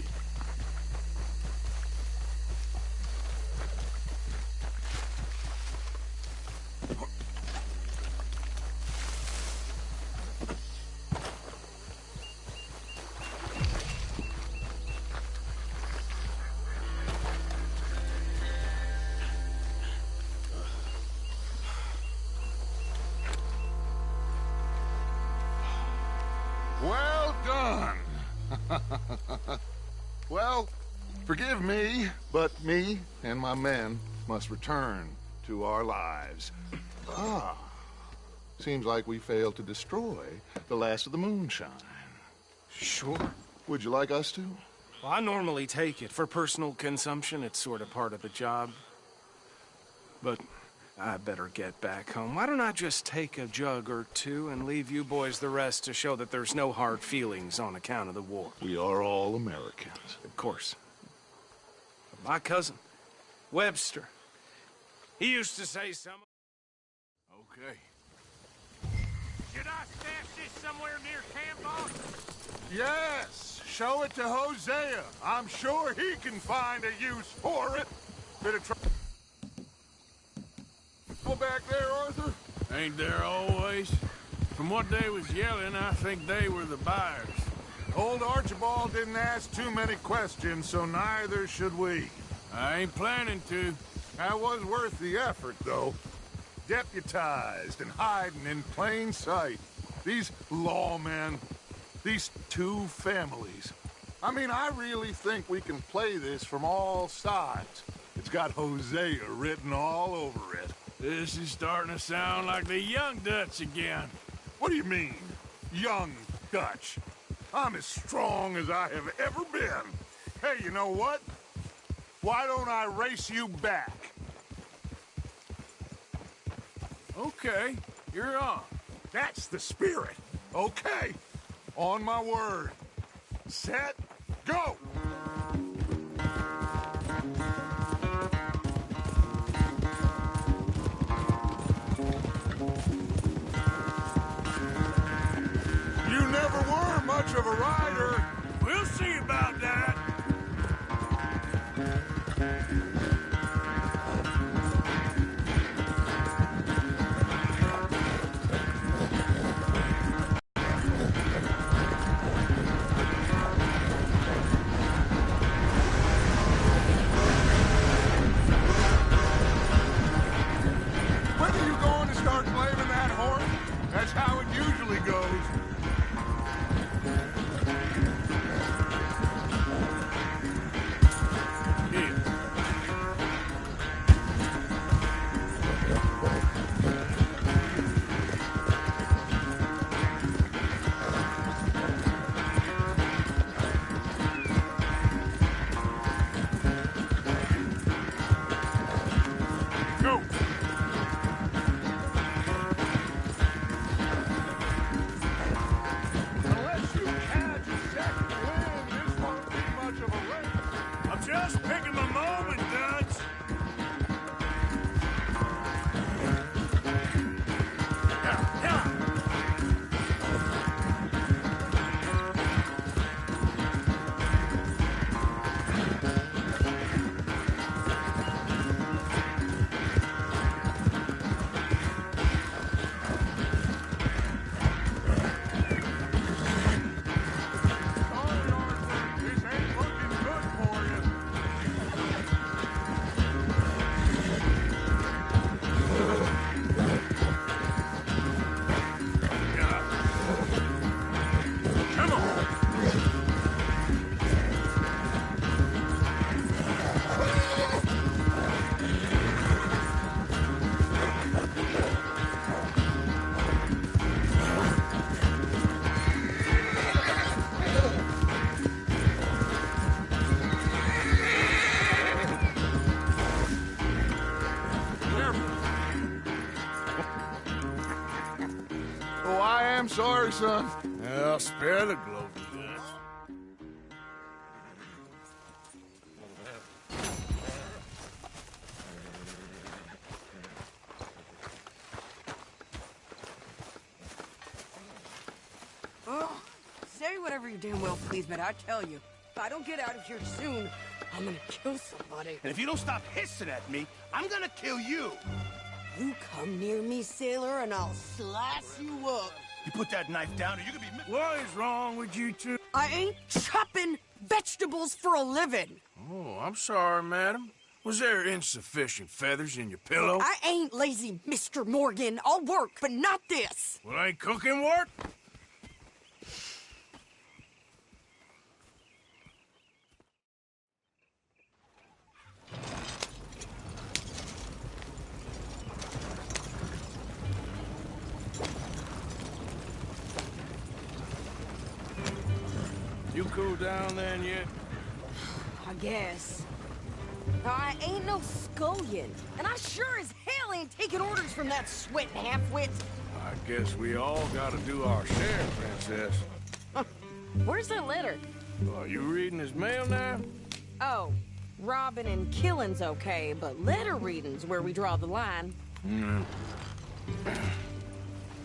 Well done. Well, forgive me, but me and my men must return to our lives. Ah, seems like we failed to destroy the last of the moonshine. Sure. Would you like us to? Well, I normally take it. For personal consumption, it's sort of part of the job. But I better get back home. Why don't I just take a jug or two and leave you boys the rest to show that there's no hard feelings on account of the war? We are all Americans. Of course. But my cousin, Webster, he used to say some... Okay. Should I stash this somewhere near camp, boss? Yes, show it to Hosea. I'm sure he can find a use for it. Bit of trouble back there, Arthur? Ain't there always? From what they was yelling, I think they were the buyers. Old Archibald didn't ask too many questions, so neither should we. I ain't planning to. That was worth the effort, though. Deputized and hiding in plain sight. These lawmen, these two families. I mean, I really think we can play this from all sides. It's got Hosea written all over it. This is starting to sound like the young Dutch again. What do you mean, young Dutch? I'm as strong as I have ever been. Hey, you know what? Why don't I race you back? Okay, you're on. That's the spirit. Okay, on my word. Set, go! You never were much of a rider. We'll see about that. When are you going to start blaming that horse? That's how it usually goes. Go! Unless you catch a second wind, this won't be much of a race. I'm just picking my moment, Dutch. Sorry, Arthur, this ain't looking good for you. Come on! Oh, I am sorry, son. Well, spare the globe, Dutch. say whatever you damn well please, but I tell you, if I don't get out of here soon, I'm gonna kill somebody. And if you don't stop hissing at me, I'm gonna kill you. You come near me, sailor, and I'll slice you up. You put that knife down or you're gonna be... What is wrong with you two? I ain't chopping vegetables for a living. Oh, I'm sorry, madam. Was there insufficient feathers in your pillow? I ain't lazy, Mr. Morgan. I'll work, but not this. Well, ain't cooking work? You cool down then yet? I guess. I ain't no scullion, and I sure as hell ain't taking orders from that sweating half-wit. I guess we all gotta do our share, Princess. Where's that letter? Are you reading his mail now? Oh, robbing and killing's okay, but letter reading's where we draw the line.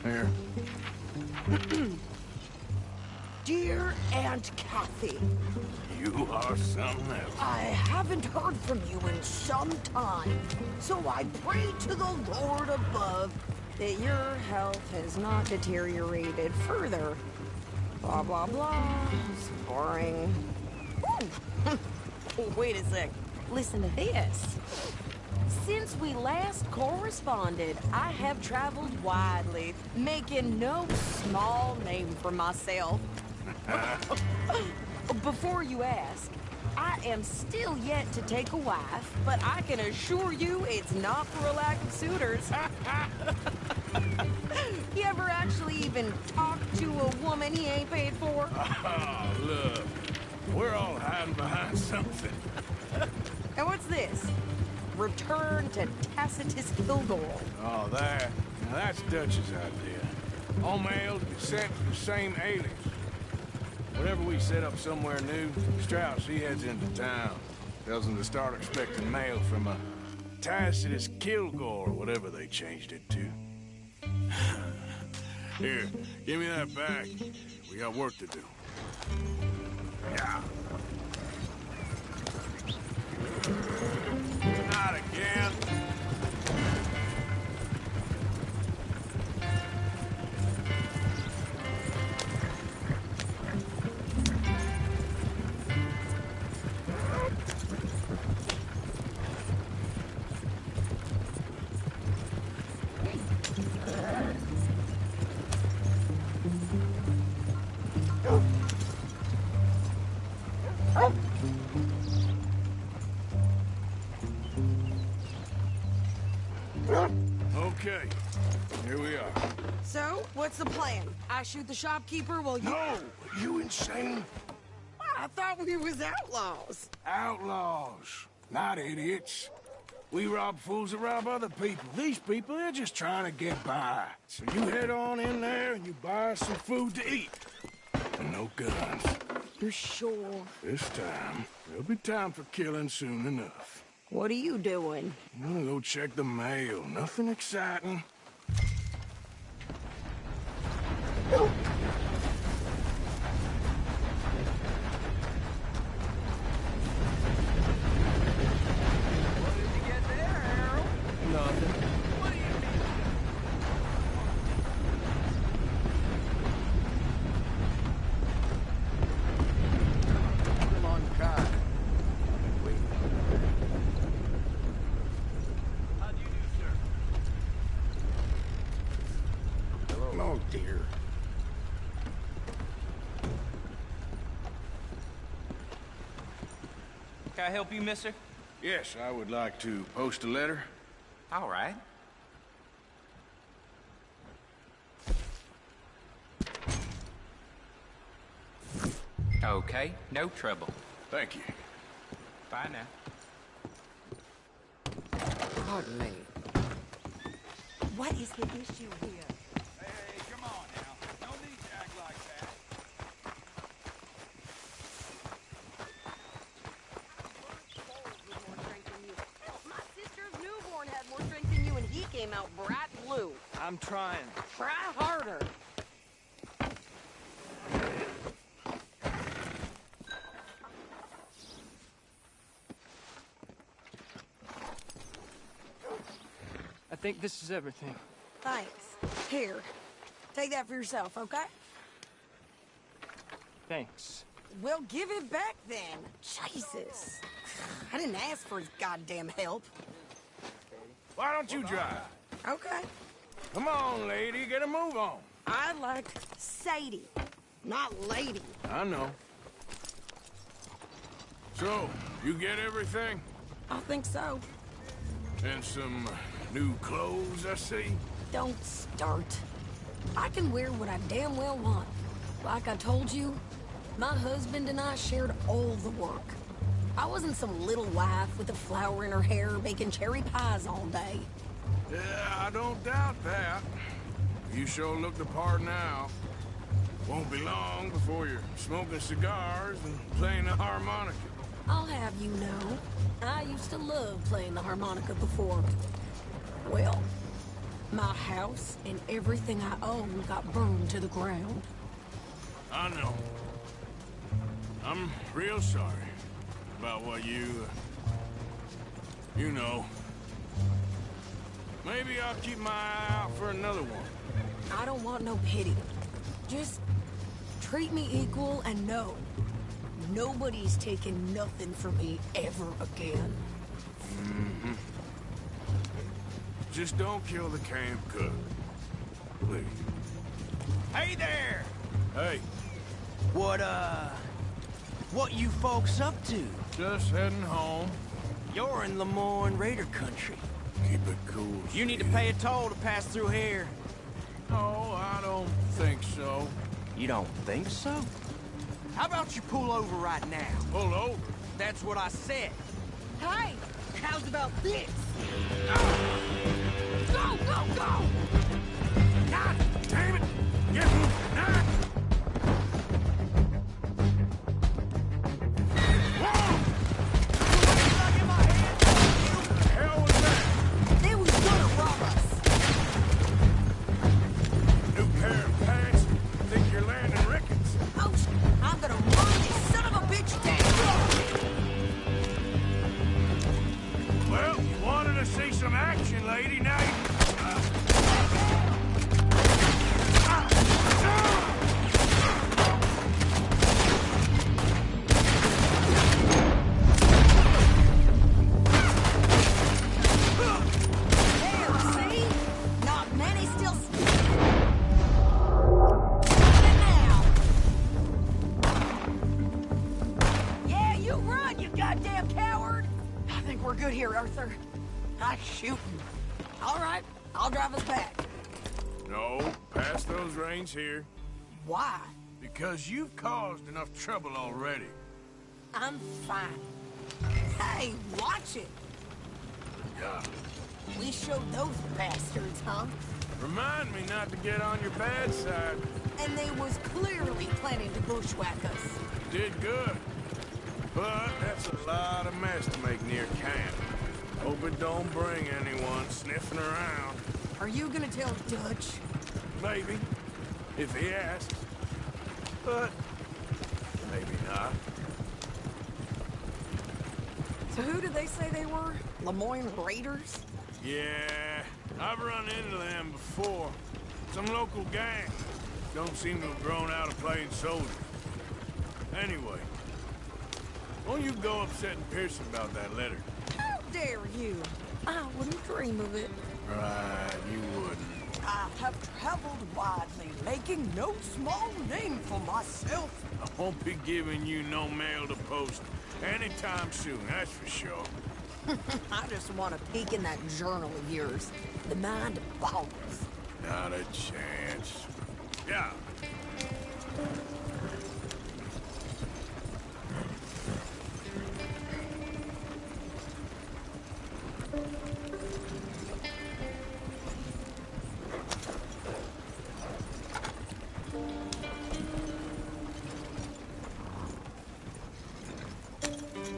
Here. Dear Aunt Kathy, You are something else. I haven't heard from you in some time, so I pray to the Lord above that your health has not deteriorated further. Blah, blah, blah. It's boring. Wait a sec. Listen to this. Since we last corresponded, I have traveled widely, making no small name for myself. Before you ask, I am still yet to take a wife, but I can assure you it's not for a lack of suitors. You ever actually even talk to a woman he ain't paid for? Oh, look. We're all hiding behind something. And what's this? Return to Tacitus Kilgore. Oh, that. Now, that's Dutch's idea. All mail to be sent to the same alias. Whenever we set up somewhere new, Strauss, he heads into town. Tells them to start expecting mail from a Tacitus Kilgore, or whatever they changed it to. Here, give me that back. We got work to do. Yeah. Not again. Okay, here we are. So, what's the plan? I shoot the shopkeeper while you... No! You insane? I thought we was outlaws. Outlaws, not idiots. We rob fools that rob other people. These people, they're just trying to get by. So you head on in there and you buy us some food to eat. And no guns. You're sure? This time, there'll be time for killing soon enough. What are you doing? I'm gonna go check the mail. Nothing exciting. Oh, dear. Can I help you, mister? Yes, I would like to post a letter. All right. Okay, no trouble. Thank you. Bye now. Pardon me. What is the issue here? Hey, come on now. No need to act like that. My sister's newborn had more strength than you, and he came out bright blue. I'm trying. Try harder. think this is everything. Thanks. Here, take that for yourself, okay? Thanks. Well, give it back then. Jesus. I didn't ask for his goddamn help. Why don't you drive? Okay. Come on, lady, get a move on. I like Sadie, not lady. I know. So, you get everything? I think so. And some new clothes, I see? Don't start. I can wear what I damn well want. Like I told you, my husband and I shared all the work. I wasn't some little wife with a flower in her hair baking cherry pies all day. Yeah, I don't doubt that. You sure look the part now. Won't be long before you're smoking cigars and playing the harmonica. I'll have you know, I used to love playing the harmonica before. Well, my house and everything I own got burned to the ground. I know. I'm real sorry about what you know. Maybe I'll keep my eye out for another one. I don't want no pity. Just treat me equal and know nobody's taking nothing from me ever again. Mm-hmm. Just don't kill the camp cook. Please. Hey there! Hey. What you folks up to? Just heading home. You're in Lemoyne Raider country. Keep it cool. You need to pay a toll to pass through here. No, I don't think so. You don't think so? How about you pull over right now? Pull over? That's what I said. Hey, how's about this? Go, go, go! God damn it! Get moving now! Here. Why? Because you've caused enough trouble already. I'm fine. Hey, watch it. Yeah. We showed those bastards, huh? Remind me not to get on your bad side. And they was clearly planning to bushwhack us. Did good. But that's a lot of mess to make near camp. Hope it don't bring anyone sniffing around. Are you gonna tell Dutch? Maybe. If he asks. But maybe not. So who did they say they were? Lemoyne Raiders? Yeah, I've run into them before. Some local gang. Don't seem to have grown out of playing soldier. Anyway, won't you go upsetting Pearson about that letter? How dare you? I wouldn't dream of it. Right, you wouldn't. I have traveled widely, making no small name for myself. I won't be giving you no mail to post anytime soon, that's for sure. I just want to peek in that journal of yours. The mind boggles. Not a chance. Yeah.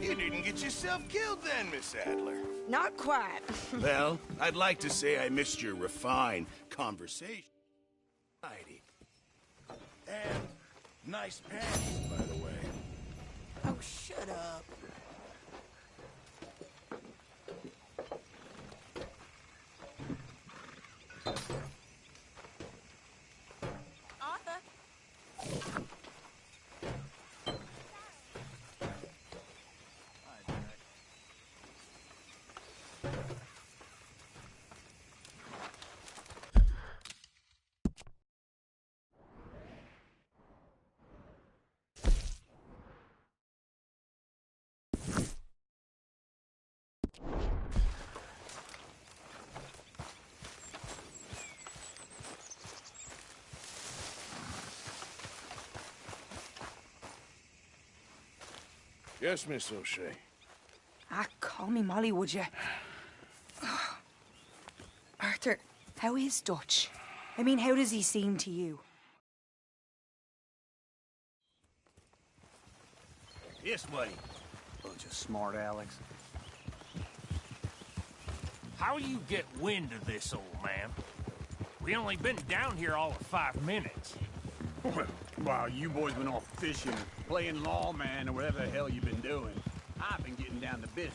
You didn't get yourself killed then, Miss Adler. Not quite. Well, I'd like to say I missed your refined conversation. Heidi. And nice pants, by the way. Oh, shut up. Yes, Miss O'Shea. Ah, call me Molly, would you? Arthur, how is Dutch? I mean, how does he seem to you? This way. Bunch of smart Alex. How you get wind of this, old man? We only been down here all of 5 minutes. Well, while you boys been off fishing, playing lawman, or whatever the hell you've been doing, I've been getting down to business.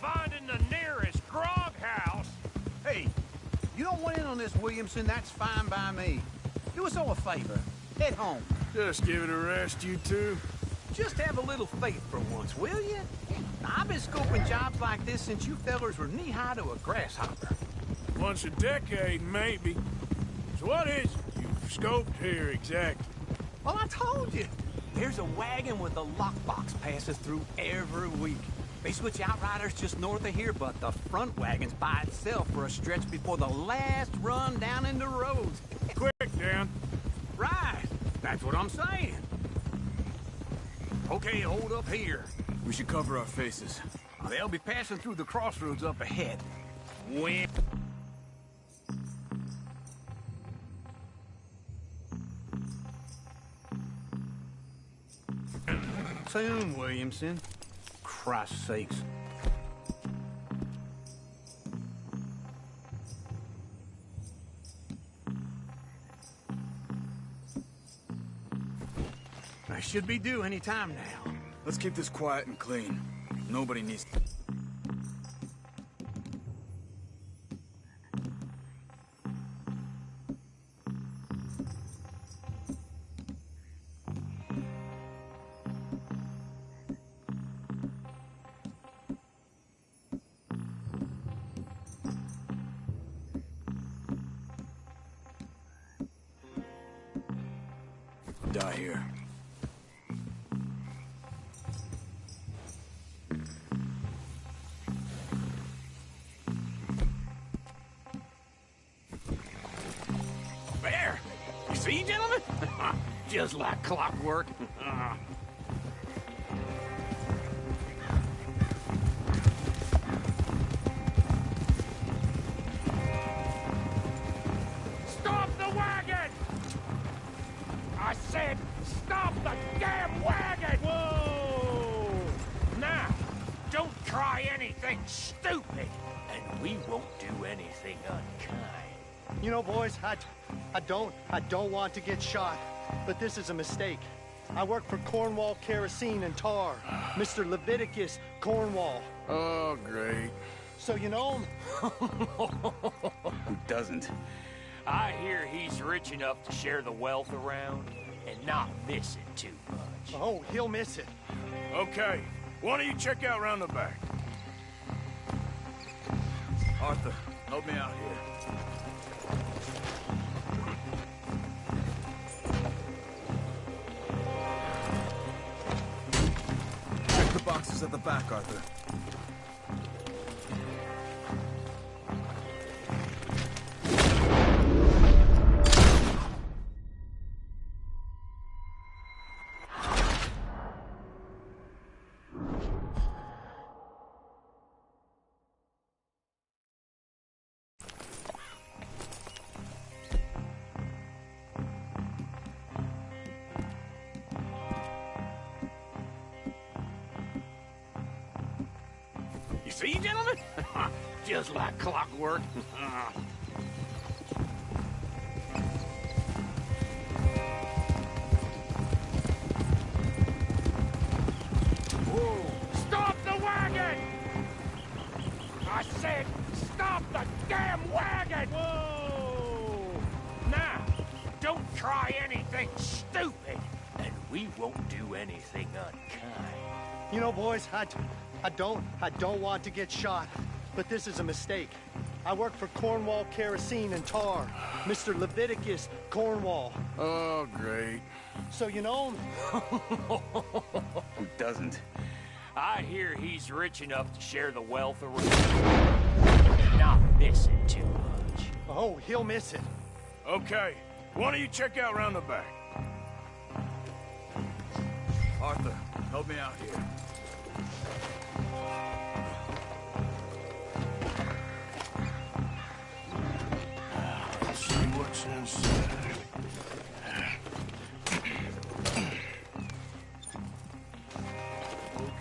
Finding the nearest grog house. Hey, you don't want in on this, Williamson, that's fine by me. Do us all a favor. Head home. Just give it a rest, you two. Just have a little faith for once, will you? I've been scoping jobs like this since you fellers were knee-high to a grasshopper. Once a decade, maybe. So what is it you've scoped here exactly? Well, I told you. There's a wagon with a lockbox passes through every week. They switch outriders just north of here, but the front wagon's by itself for a stretch before the last run down into roads. Quick, Dan. Right. That's what I'm saying. Okay, hold up here. We should cover our faces. They'll be passing through the crossroads up ahead. When? Soon, Williamson. Christ's sakes. I should be due any time now. Let's keep this quiet and clean. Nobody needs... die here. There! You see, gentlemen? Just like clockwork. Stop the wagon! I said, stop the damn wagon! Whoa! Now, don't try anything stupid, and we won't do anything unkind. You know, boys, I don't want to get shot, but this is a mistake. I work for Cornwall Kerosene and Tar, Mr. Leviticus Cornwall. Oh, great. So you know him? Who doesn't? I hear he's rich enough to share the wealth around and not miss it too much. Oh, he'll miss it. Okay, why don't you check out round the back? Arthur, help me out here. Check the boxes at the back, Arthur. You see, gentlemen? Just like clockwork. Whoa! Stop the wagon! I said, stop the damn wagon! Whoa! Now, don't try anything stupid, and we won't do anything unkind. You know, boys, I don't want to get shot, but this is a mistake. I work for Cornwall Kerosene and Tar. Mr. Leviticus Cornwall. Oh, great. So you know him? Who doesn't? I hear he's rich enough to share the wealth around. Not missing too much. Oh, he'll miss it. Okay, why don't you check out round the back? Arthur, help me out here. Let's see what's inside.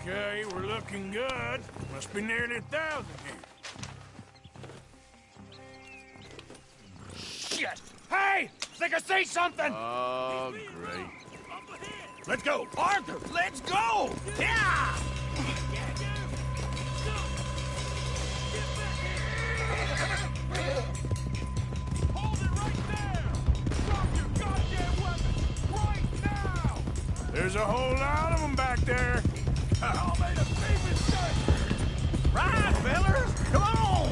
Okay, we're looking good. Must be nearly 1,000 here. Shit! Hey! Think I see something! Oh, great. Let's go! Arthur, let's go! Yeah! Hold it right there! Drop your goddamn weapon! Right now! There's a whole lot of them back there. Y'all made a big mistake! Right, fellas! Come on!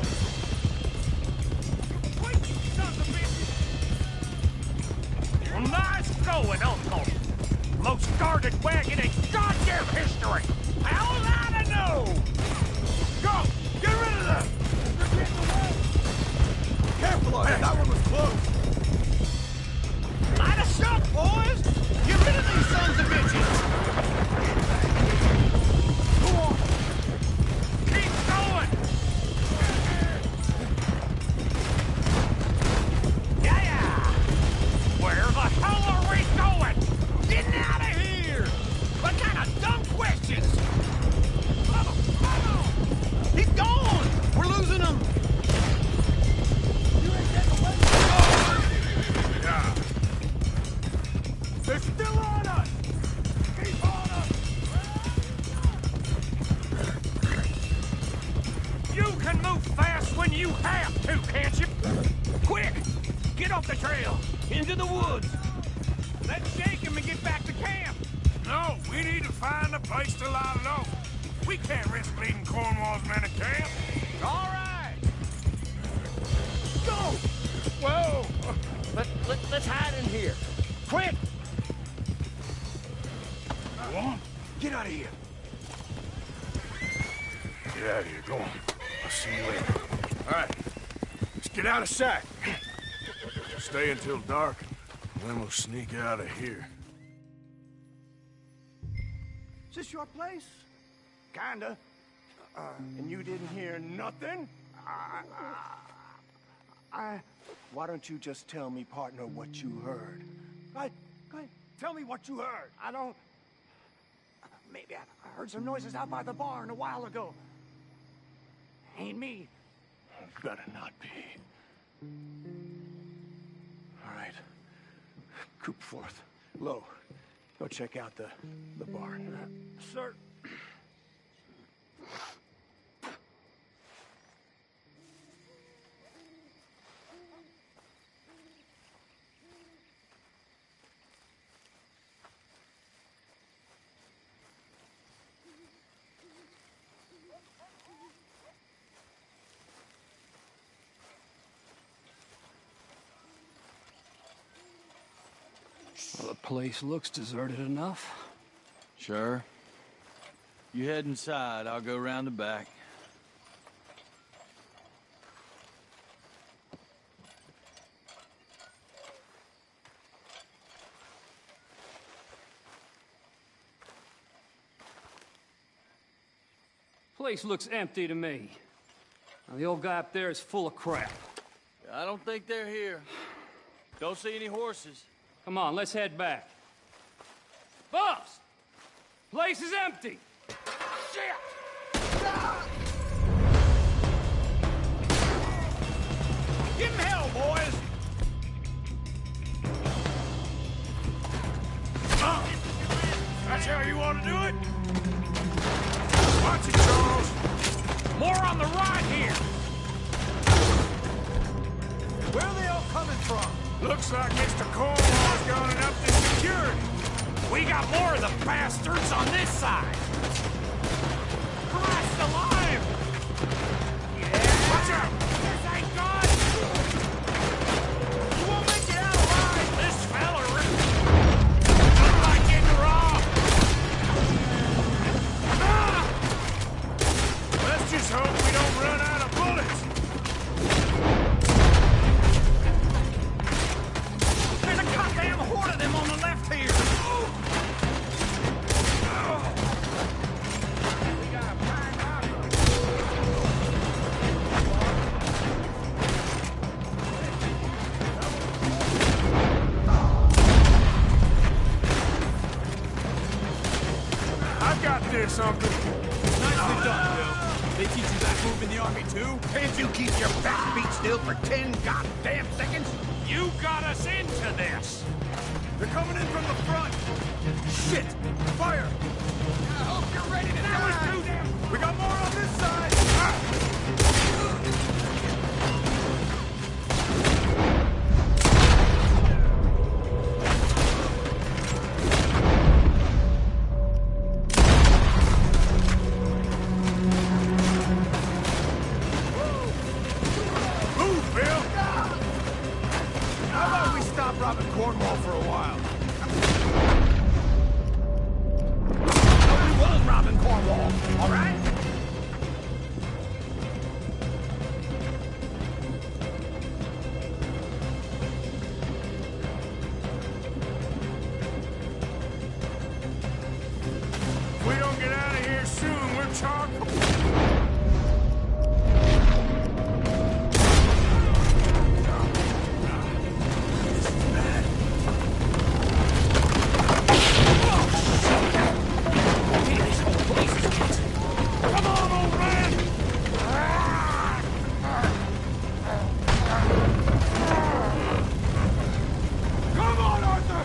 Wait, you sons of bitches! Well, nice going, Uncle! Most guarded wagon in goddamn history! How was I to know? Go! Get rid of them! They're getting away! Careful on that one was close! Light us up, boys! Get rid of these sons of bitches! Go on! Keep going! Yeah! Where the hell are we going? Getting out of here! What kind of dumb questions? He's gone! We're losing him! Yeah. They're still on us! Keep on us! You can move fast when you have to, can't you? Quick! Get off the trail! Into the woods! Let's shake him and get back to camp! No, we need to find a place to lie low. We can't risk leading Cornwall's men to camp. All right! Go! Whoa! Let's hide in here. Quick! Go on. Get out of here. Get out of here. Go on. I'll see you later. All right. Let's get out of sight. Stay until dark, and then we'll sneak out of here. Is this your place? Kinda. And you didn't hear nothing? Why don't you just tell me, partner, what you heard? Go ahead. Tell me what you heard. I don't... Maybe I heard some noises out by the barn a while ago. Ain't me. Better not be. All right. Coopforth. Low. Go check out the barn. Sir. Well, the place looks deserted enough. Sure. You head inside, I'll go round the back. Place looks empty to me. Now, the old guy up there is full of crap. I don't think they're here. Don't see any horses. Come on, let's head back. Boss! Place is empty! Shit! Give him hell, boys! That's how you want to do it? Watch it, Charles. More on the right here! Where are they all coming from? Looks like Mr. Cornwall's gone and upped his security. We got more of the bastards on this side! Christ alive! something? Nicely done, Bill. They teach you that move in the army, too? Can't you keep your back beat still for 10 goddamn seconds? You got us into this! They're coming in from the front! Shit! Fire! I hope you're ready to die! We got more on this side! Move, Bill! How about we stop robbing Cornwall for a while? Nobody was robbing Cornwall, all right? If we don't get out of here soon, we're charcoal. Come on, old man! Come on, Arthur!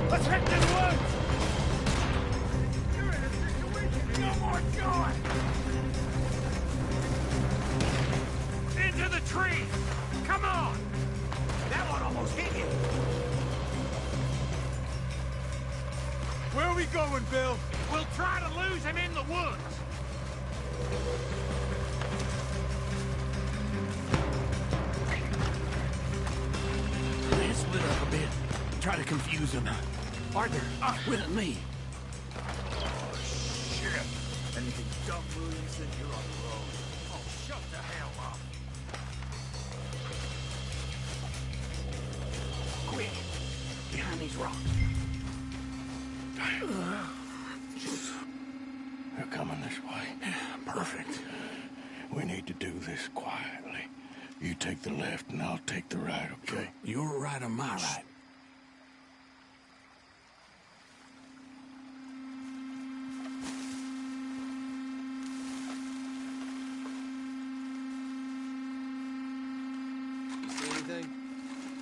Let's hit this woods! You're in a situation, no more going! Into the tree! Come on! That one almost hit you! Where are we going, Bill? We'll try to lose him in the woods! Let's split up a bit. Try to confuse them. Arthur, with me. Shit! And you dumb Williamson, you're on the road. Oh, shut the hell up! Quick! Behind these rocks. They're coming this way. Perfect. We need to do this quietly. You take the left and I'll take the right, okay? Your right or my right? You see anything?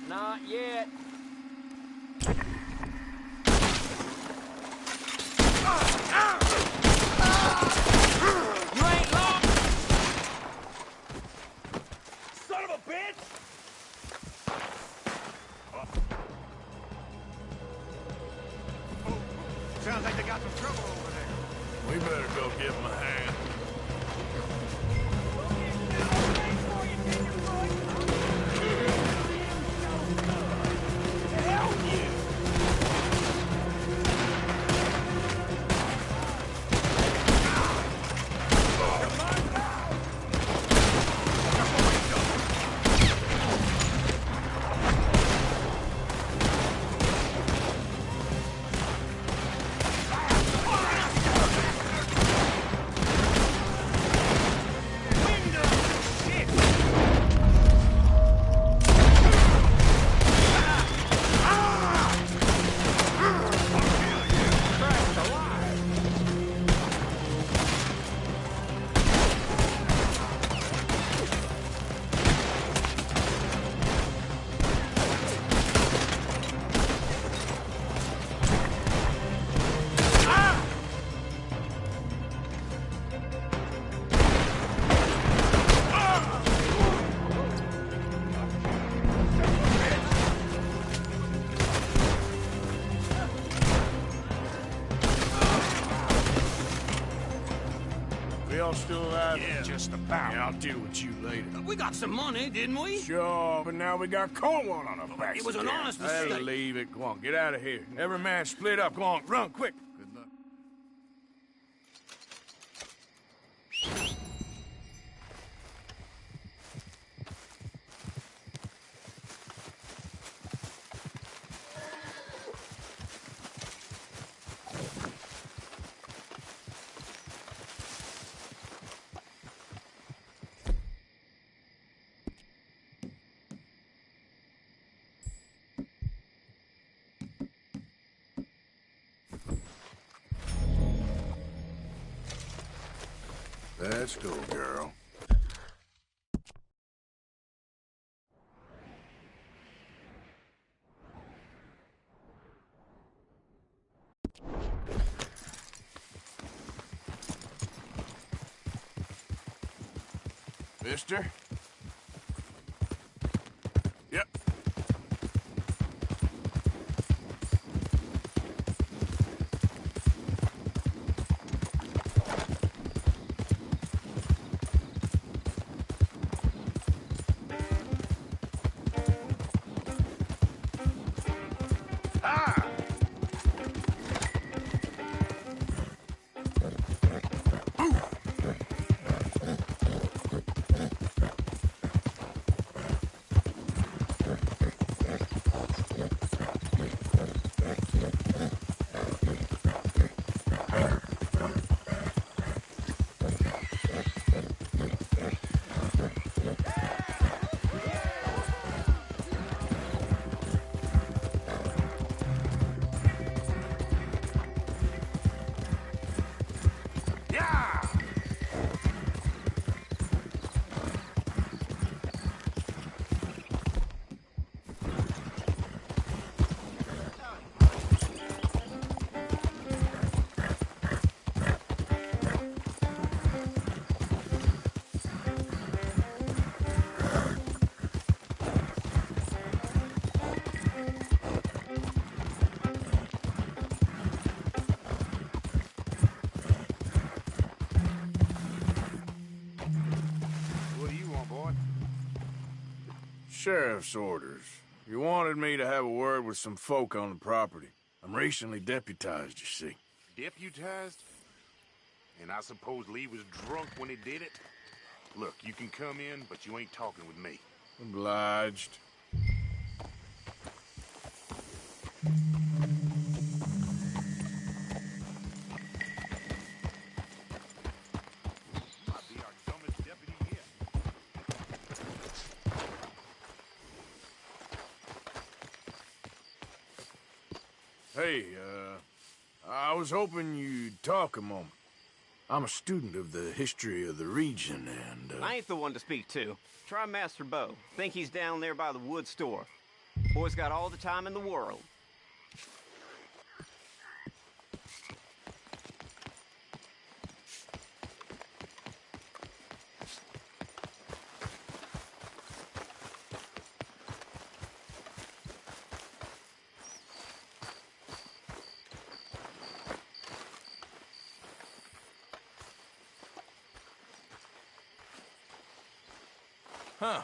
Not yet. You ain't long! Son of a bitch! Sounds like they got some trouble over there. We better go give him a hand. Y'all still alive? Yeah, just about. Yeah, I'll deal with you later. We got some money, didn't we? Sure, but now we got Cornwall on our backs. It was an again. honest That'll mistake. leave it. Go on, get out of here. Every man split up. Go on, run, quick. Good luck. Let's go, girl. Mister? Yep. Sheriff's orders. You wanted me to have a word with some folk on the property. I'm recently deputized, you see. Deputized? And I suppose Lee was drunk when he did it? Look, you can come in, but you ain't talking with me. Obliged. Hey, I was hoping you'd talk a moment. I'm a student of the history of the region, and, I ain't the one to speak to. Try Master Bo. Think he's down there by the wood store. Boy's got all the time in the world. Huh.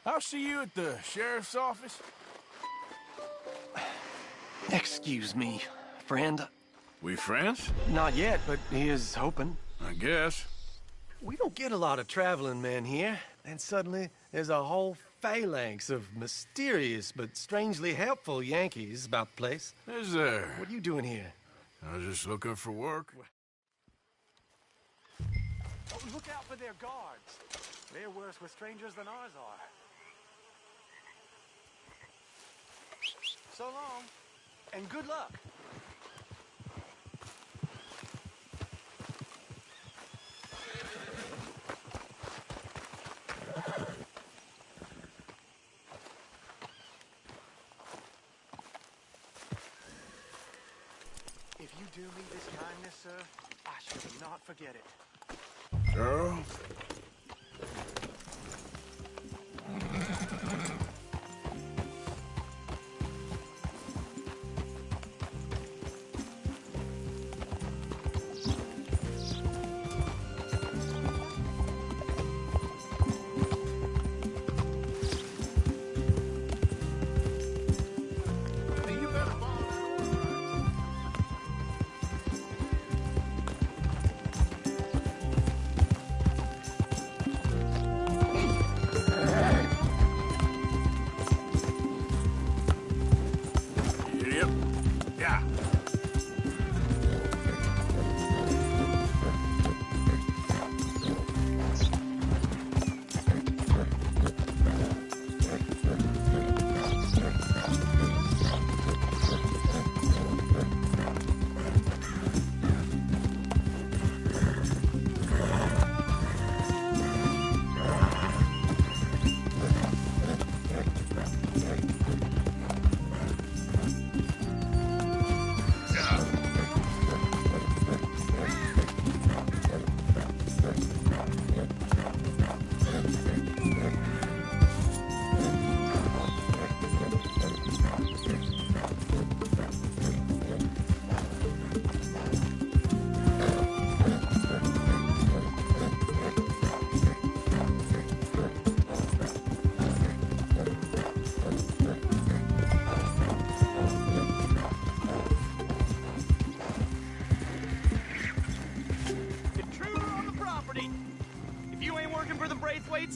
I'll see you at the sheriff's office. Excuse me, friend. We friends? Not yet, but he is hoping. I guess. We don't get a lot of traveling men here, and suddenly there's a whole phalanx of mysterious but strangely helpful Yankees about the place. Is there? What are you doing here? I was just looking for work. Oh, look out for their guards. They're worse with strangers than ours are. So long, and good luck. If you do me this kindness, sir, I shall not forget it. Girl?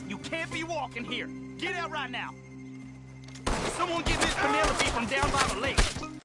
You can't be walking here. Get out right now. Someone get Miss Penelope from down by the lake.